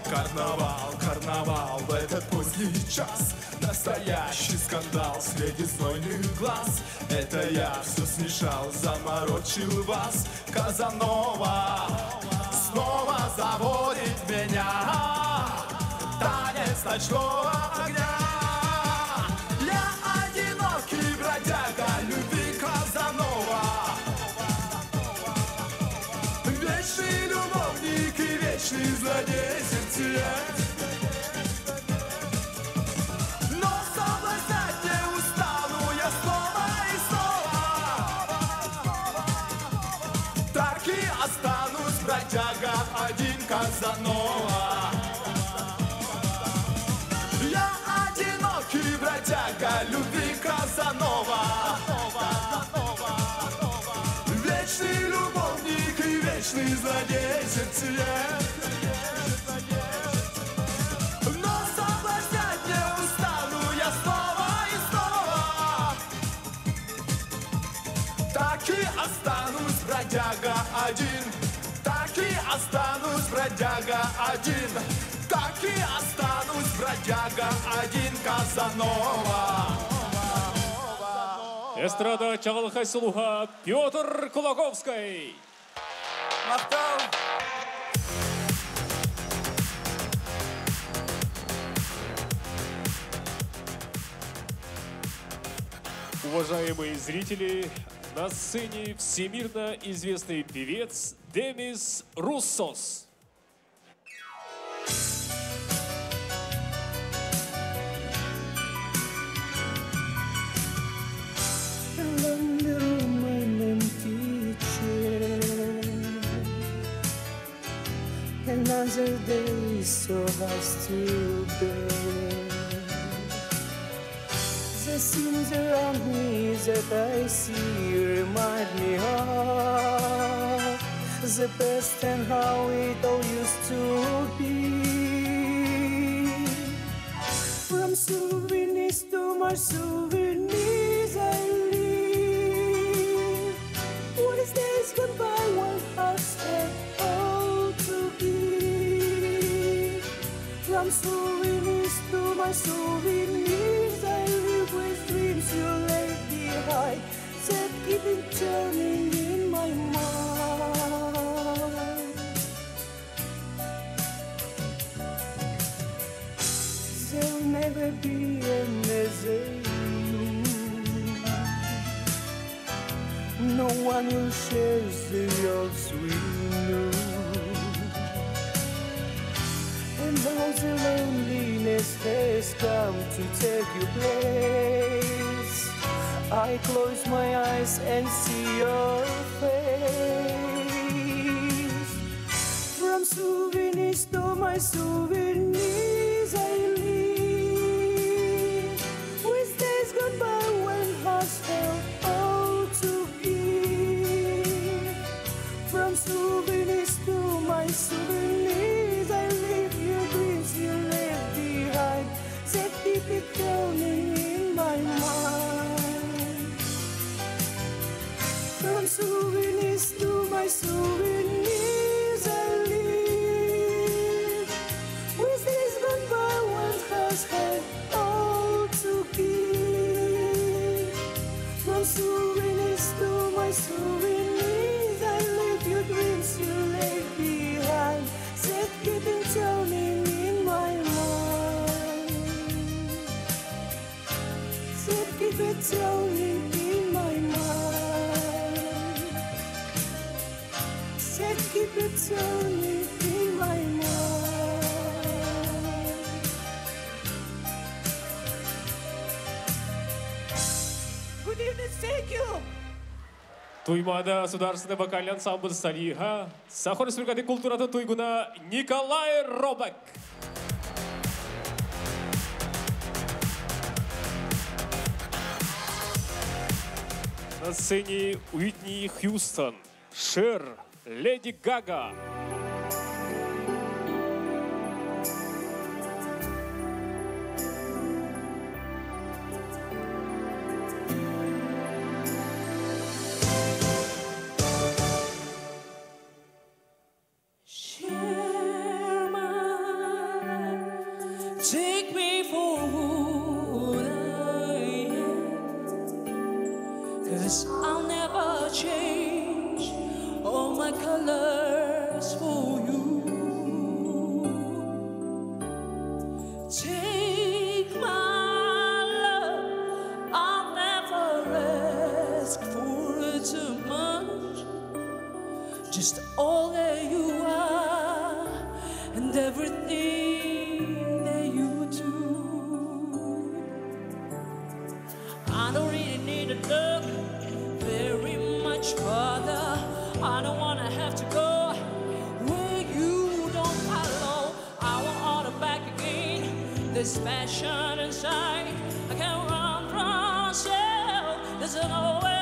M: Карнавал в этот поздний час. Настоящий скандал среди знойных глаз. Это я все смешал, заморочил вас. Казанова снова заводит меня. Танец без ночного огня. Я одинокий бродяга любви Казанова, вечный любовник и вечный злодей сердцеед. Но соблазнять не устану я снова и снова. Так и останусь бродяга один Казанова. Я одинокий бродяга любви Казанова, вечный любовник и вечный злодей сердцеед. Но соблазнять не устану я снова и снова. Так и останусь бродяга один, так и останусь бродяга один, так и останусь бродяга один Казанова.
C: Эстрада чағылқай сұлуға Петр Кулаковский.
H: Мақтау.
C: Уважаемые зрители, на сцене всемирно известный певец Демис Руссос.
N: Another day so has to bear. The scenes around me that I see remind me of the past and how it all used to be. From souvenirs to my souvenirs I live. What is days goodbye, one house and all to be. From souvenirs to my souvenirs I live with dreams you left behind that keep turning in my mind. There'll never be another you. No one will share the loves we knew. And now the loneliness has come to take your place. I close my eyes and see your face. From souvenirs to my souvenirs I live. With days goodbye when hearts held all to give. From souvenirs to my souvenirs I live your dreams you left behind that keep it turning in my mind. From souvenirs to my souvenirs I live. With days goodbye one has had all to give. From souvenirs to my souvenirs I live your dreams you left behind that keep it turning in my mind. That keep it turning in my mind. That keep it turning in my mind. Good evening, thank you.
C: Туймада государственный вокальный ансамбль «Салиха» Сахар Республикаты культуратын туйгуна Николай Робек. На сцене Уитни Хьюстон, Шер, Леди Гага.
N: Take me for who I am, 'cause I'll never change all my colors for you. Take just all that you are and everything that you do. I don't really need to look very much further. I don't wanna have to go where you don't follow. I want all the back again. This passion inside, I can't run from myself. There's no way.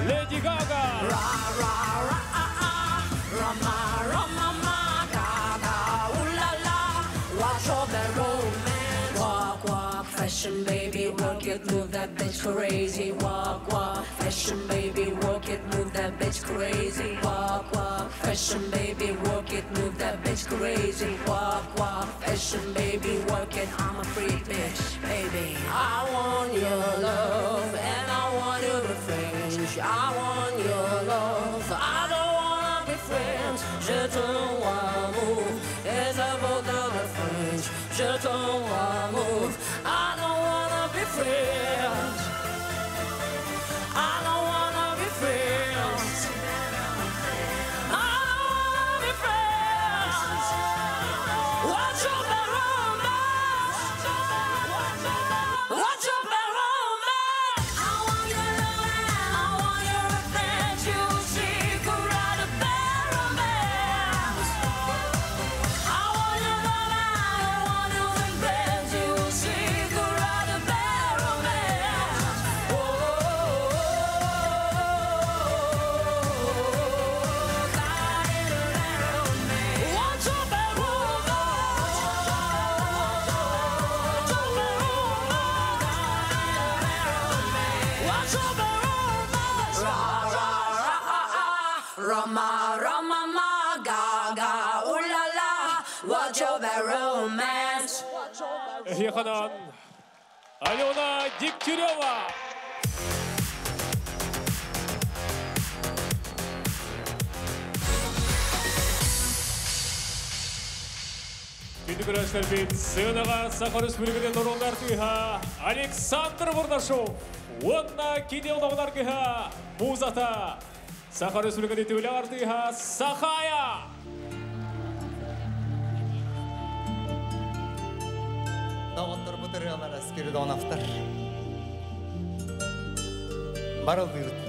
C: Lady Gaga.
N: Fashion baby, work it, move that bitch crazy. Walk, walk, fashion baby, work it, move that bitch crazy. Walk, walk, fashion baby, work it, move that bitch crazy. Walk, walk, fashion baby, work it. I'm a freak bitch, baby. I want your love and I want you to French. I want your love, I don't wanna be friends. Je t'en amour, it's about the French. Je t'en amour, I don't wanna be friends. I don't wanna be friends. I don't wanna be friends. What's your bad romance? What's your bad romance? I want your love, I want your revenge. You secret out of bad romance. I want your love, I want your revenge. You secret out of bad romance. What's your bad romance? What's your bad romance? Rama, Rama, ma, Gaga, ooh la la. What's your bad romance?
C: Еханан. Алена Дегтярева. Күндік көрәштербен сынаға Саха Республикаден орындар түйха Александр Бурдашов. Онна кеде олағынар күйха Музата Саха Республиканы төвлі артыға Сахая!
B: Дауыттар бұтыры алар әскері дауынақтар. Барыл бұйрыт.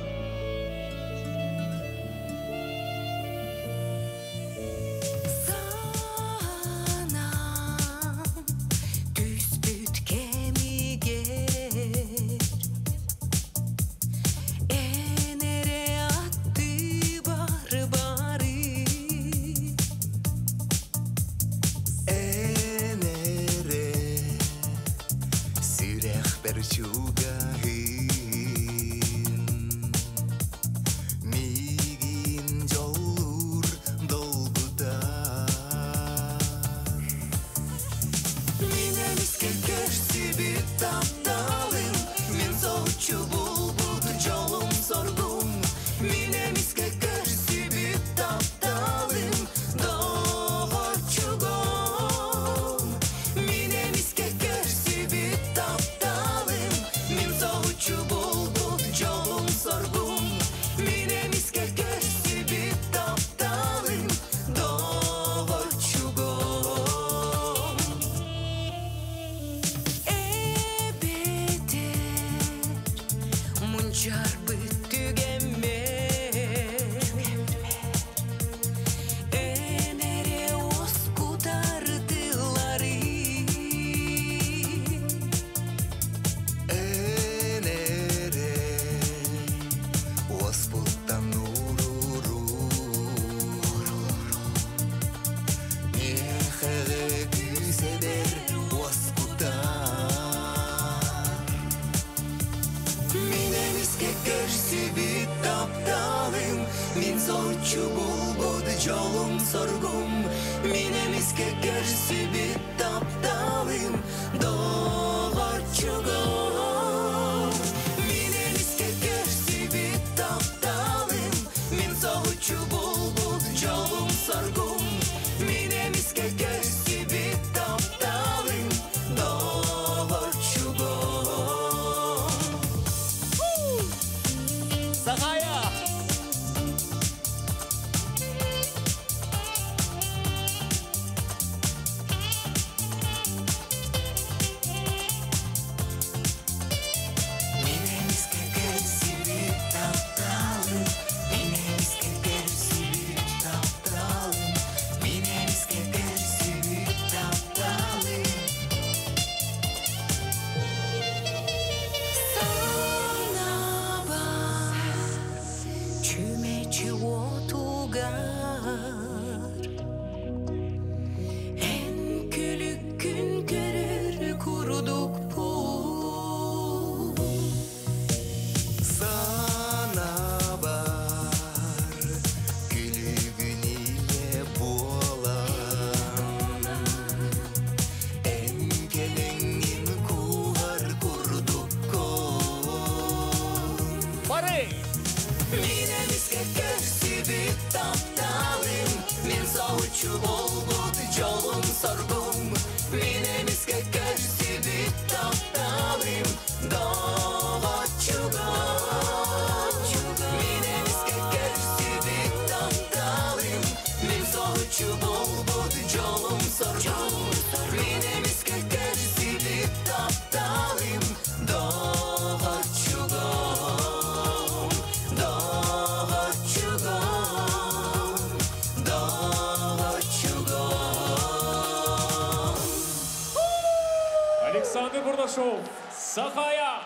C: Александр Бурдашов, Сахая!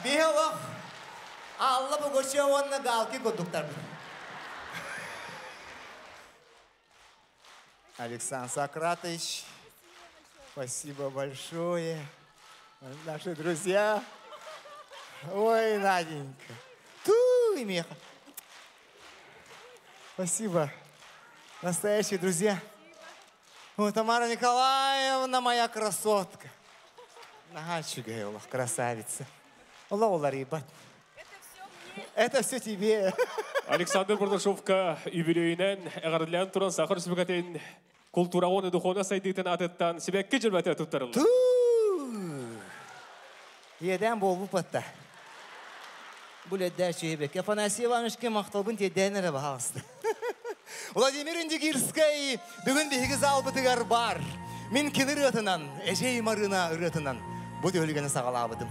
B: Бейлох, Алла Богочеванна галки кондуктор. Александр Сократович, спасибо большое. Наши друзья. Ой, Наденька. Туй, Меха. Спасибо. Настоящие друзья. О, Тамара Николаевна, моя красотка. Нагачугайлах, красавица. Лола, ребят. Это все тебе.
C: Александр Бурдашовка юбилейнен әғарділен тұран Сахар Республикатын культура оны дұхона сайдыйтын атыттан себекке жүрбәті тұттарылды.
B: Еден болу патта. Бүләддә чөйбек. Афанасий Ивановичке мақталбын тедәнәрі бағалысты. Владимир Индигирскай бүгін бейгі зал бұтығар бар. Мен кені рытынан, әжей марына рытынан бұд өлігені сағалабыдым.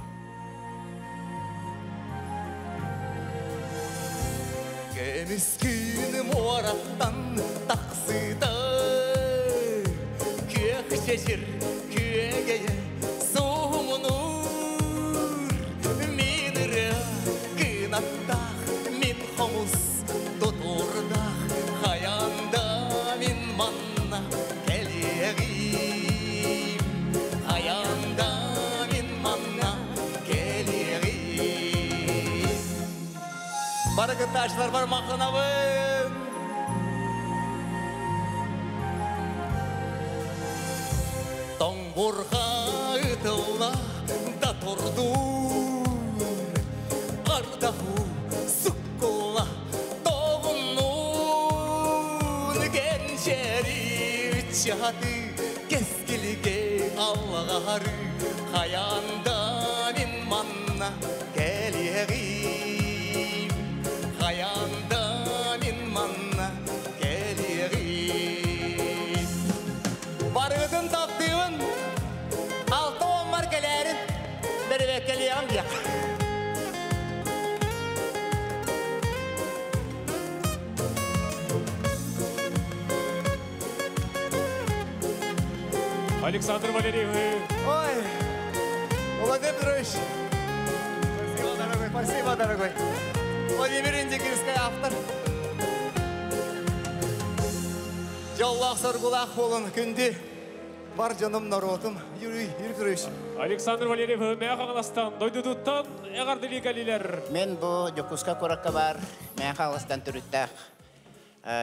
B: Кеміскін мораттан тақсыда көк шешір көгейі соңынур менірі қынаттақ мен қомыз тұтырдақ қаянда мен манна кәлеғим қаянда мен манна кәлеғим барығытташылар бар мақынабын Тоңғырға ұтылла да тұрду Ардаху сұққыла тоғынуын Кеншері үтшаты кескілге алғары Қаянда мен манна кәлеғим Қаянда мен манна кәлеғим Барығын тақтыуын алтауын маркаләрін бір векелеғым дияқ.
C: Александр Валерьевич.
B: Ой, Владимир Петрович. Спасибо, дорогой. Владимир Индигирский автор. Жоллақ сұрғылақ болын күнде бар жаным народым. Юрий Петрович.
C: Александр Валерьев мәң қағыластан, дойдудуттан әғардылы кәлілер.
G: Мен бұл Жокуска қораққа бар, мәң қағыластан түріттәқ.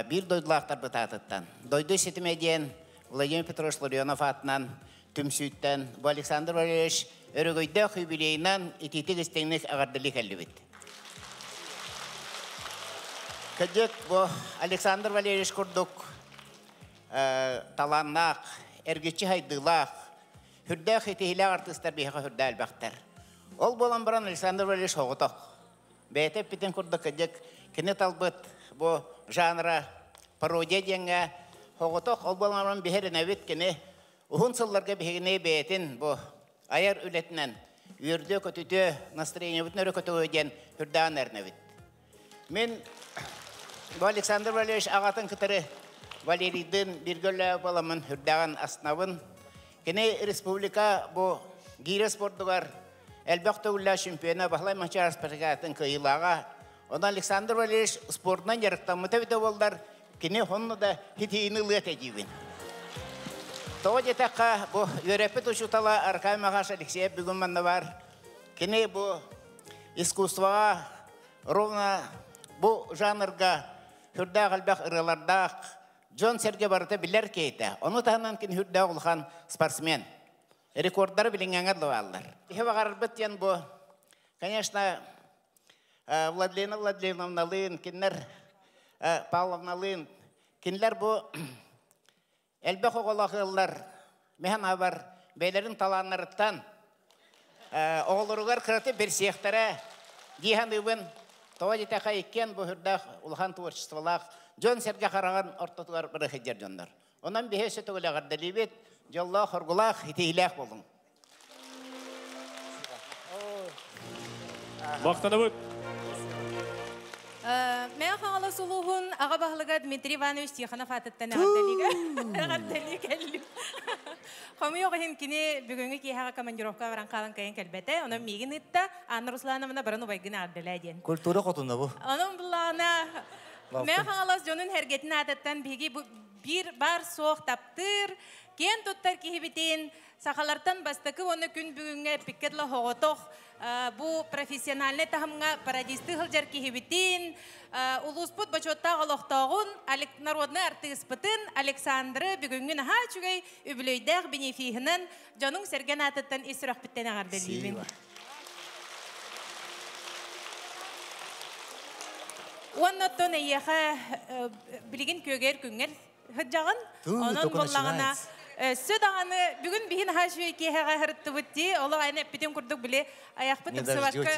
G: Bir doydulaqtar бұтатыттан. Дойды сетімеден Владимир Петрович Ларионов атынан, түмсүйттен, бұл Александр Валерьевич өрігөйді юбилейінен итетік істеңнік әғардылы кәлі бет. Кәдек бұл Александр Валерьевич құрдық таланнақ, әргетші хайдылақ, хүрдәқ етейлі артыстар бейхі хүрді әлбәқтар. Ол болан біран Александр Валерьевич оғытық. Бәйтіп бітін құрдық кәдек кені талбыт бұл жанра пародия денге оғытық. Ол болан біран бейхерін әвет кені ұғын сылларға бейхіне бәйтін бұл айар үлетінен үйірді көтіті настроение бүтін өрі көті өйден хүрдәғын әрін әвет. Мен бұл Александр Валерьевич ағатын кітірі Валерийдин биргөллө баламын хүрдәгән аснабын. Кене республика бу гире спортугар әлбәттә улла чемпиона баһлай мачар спортгатын кыйлага. Онда Александр Валерьевич спортнан ярыктан мөтәбидә булдар. Кене хонны да хитине лете дибин. Тоҗе такка бу Европа тушутала Аркай Магаш Алексей бүген манда бар. Кене бу искусствога ровно бу жанрга хүрдәг әлбәт ырылардак Джон Серге барыты билер кейті. Оны тағынан кен хүрді ұлған спортсмен. Рекорддары білінгенге луалдар. Ихе бағарыр біттен бұл, конечно, Владлена Владленовналын, кенлер Павловналын, кенлер бұл әлбәқ оғылағылар, механ абар бәйлерін таланырыттан, оғылырығар қыраты бір сияқтары, дейхан үбін, тоға жетеқа еккен бұл хүрдәқ ұлған творчестволақ, Джон Серге қараған ортотуар бір хеджер жондар. Онан бейесі түгілі дәлебет, жолла құрғылақ, етейләқ болың.
C: Мақтаны бұд.
O: Мен қаңалы сұлуғын аға бағылыға Дмитрий Иванович Тиханов атыттан ағардалиға кәлі. Қомы оғын кені бүгінгі кейхаға командировка баран қалан кайын кәлбәті. Оның меген ұтта Анна Руслановна баран ұбайгын ағардалай ден.
B: Культура қотында бұл.
O: Оның бұлағына мен қаңалас жонын әргетін атыттан беге бір бар соқ таптыр, кен тұттар кейбітен, сақалартан бастықы оны күн бүгінге пикетлі хоғытоқ, бұл профессиональный тағымға парадисты ғылжар кейбітен, ұлыспыт бачоттағы олықтағын, народный артыспытын Александры бүгінгі наға чүгей үбілейдәқ бенефихінен жонын сәрген атыттан исірақ біттен ағарды деймін. Оннаттон әйеға білген көгер күнгер хыджағын, оның болағына Сөдағаны бүгін біхін хашуе кейхаға хырытты бұтти, олы айны әппетен күрдік біле аяқпы тіпсіваққа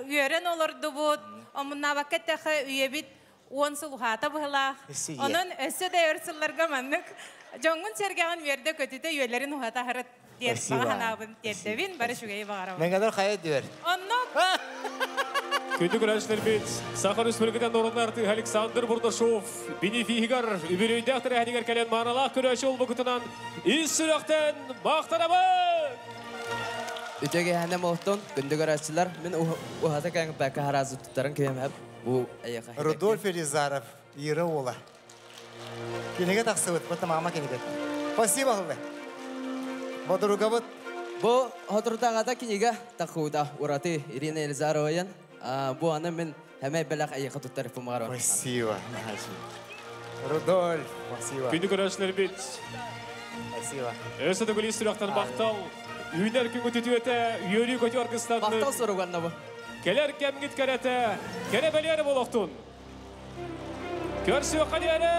O: үйерен олырды бұд, омынна вақыттақы үйебіт 10 сыл ұхата бұғыла. Оның өсі де өрсілларға маннық. Жоңғын сергеғын верді көтіті үйелерін ұхата хырыт дерт бағанабын дерттевін, бары шүгейі бағарабын.
B: Мен қадар қайы дүйер.
C: Күнді күрәшілер бет, Саха Республикадан орынларды Александр Бурдашов, бенефигар, үбірейді ақтыры әдегер кәлен мағыналақ күрәші ол бұқытынан із сүректен мақтанабы!
P: Үтеге әнем олықтын, күнді күрәшілер, мен ұхата кәңі бәкі харазы тұттарын көйем әп, бұл әйеқа.
B: Рудольф Елизаров, Ира Ола. Кенеге тақсы бұд, бұтты мағама кенеге. Спасибо, ғылды. Бодыруға бұд.
P: Бұл ғатырдағада кенеге тақуыда ұраты Ирина Елизароваян. Бұл аны мен әмей бәләқ әйеқа тұттары бұмағар бар.
B: Спасибо. Рудольф, спасибо.
C: Күнді күрәшілер бет.
B: Спасибо.
C: Өсі дүгілі сүректен бақтал. Үйінер күн көтеті өті, үйері көте арқыстанды.
P: Бақтал сұрғанна бұл.
C: Келер кәмгіт кәрәті, кәрәбәлері болуқтың. Көрсі өқалері!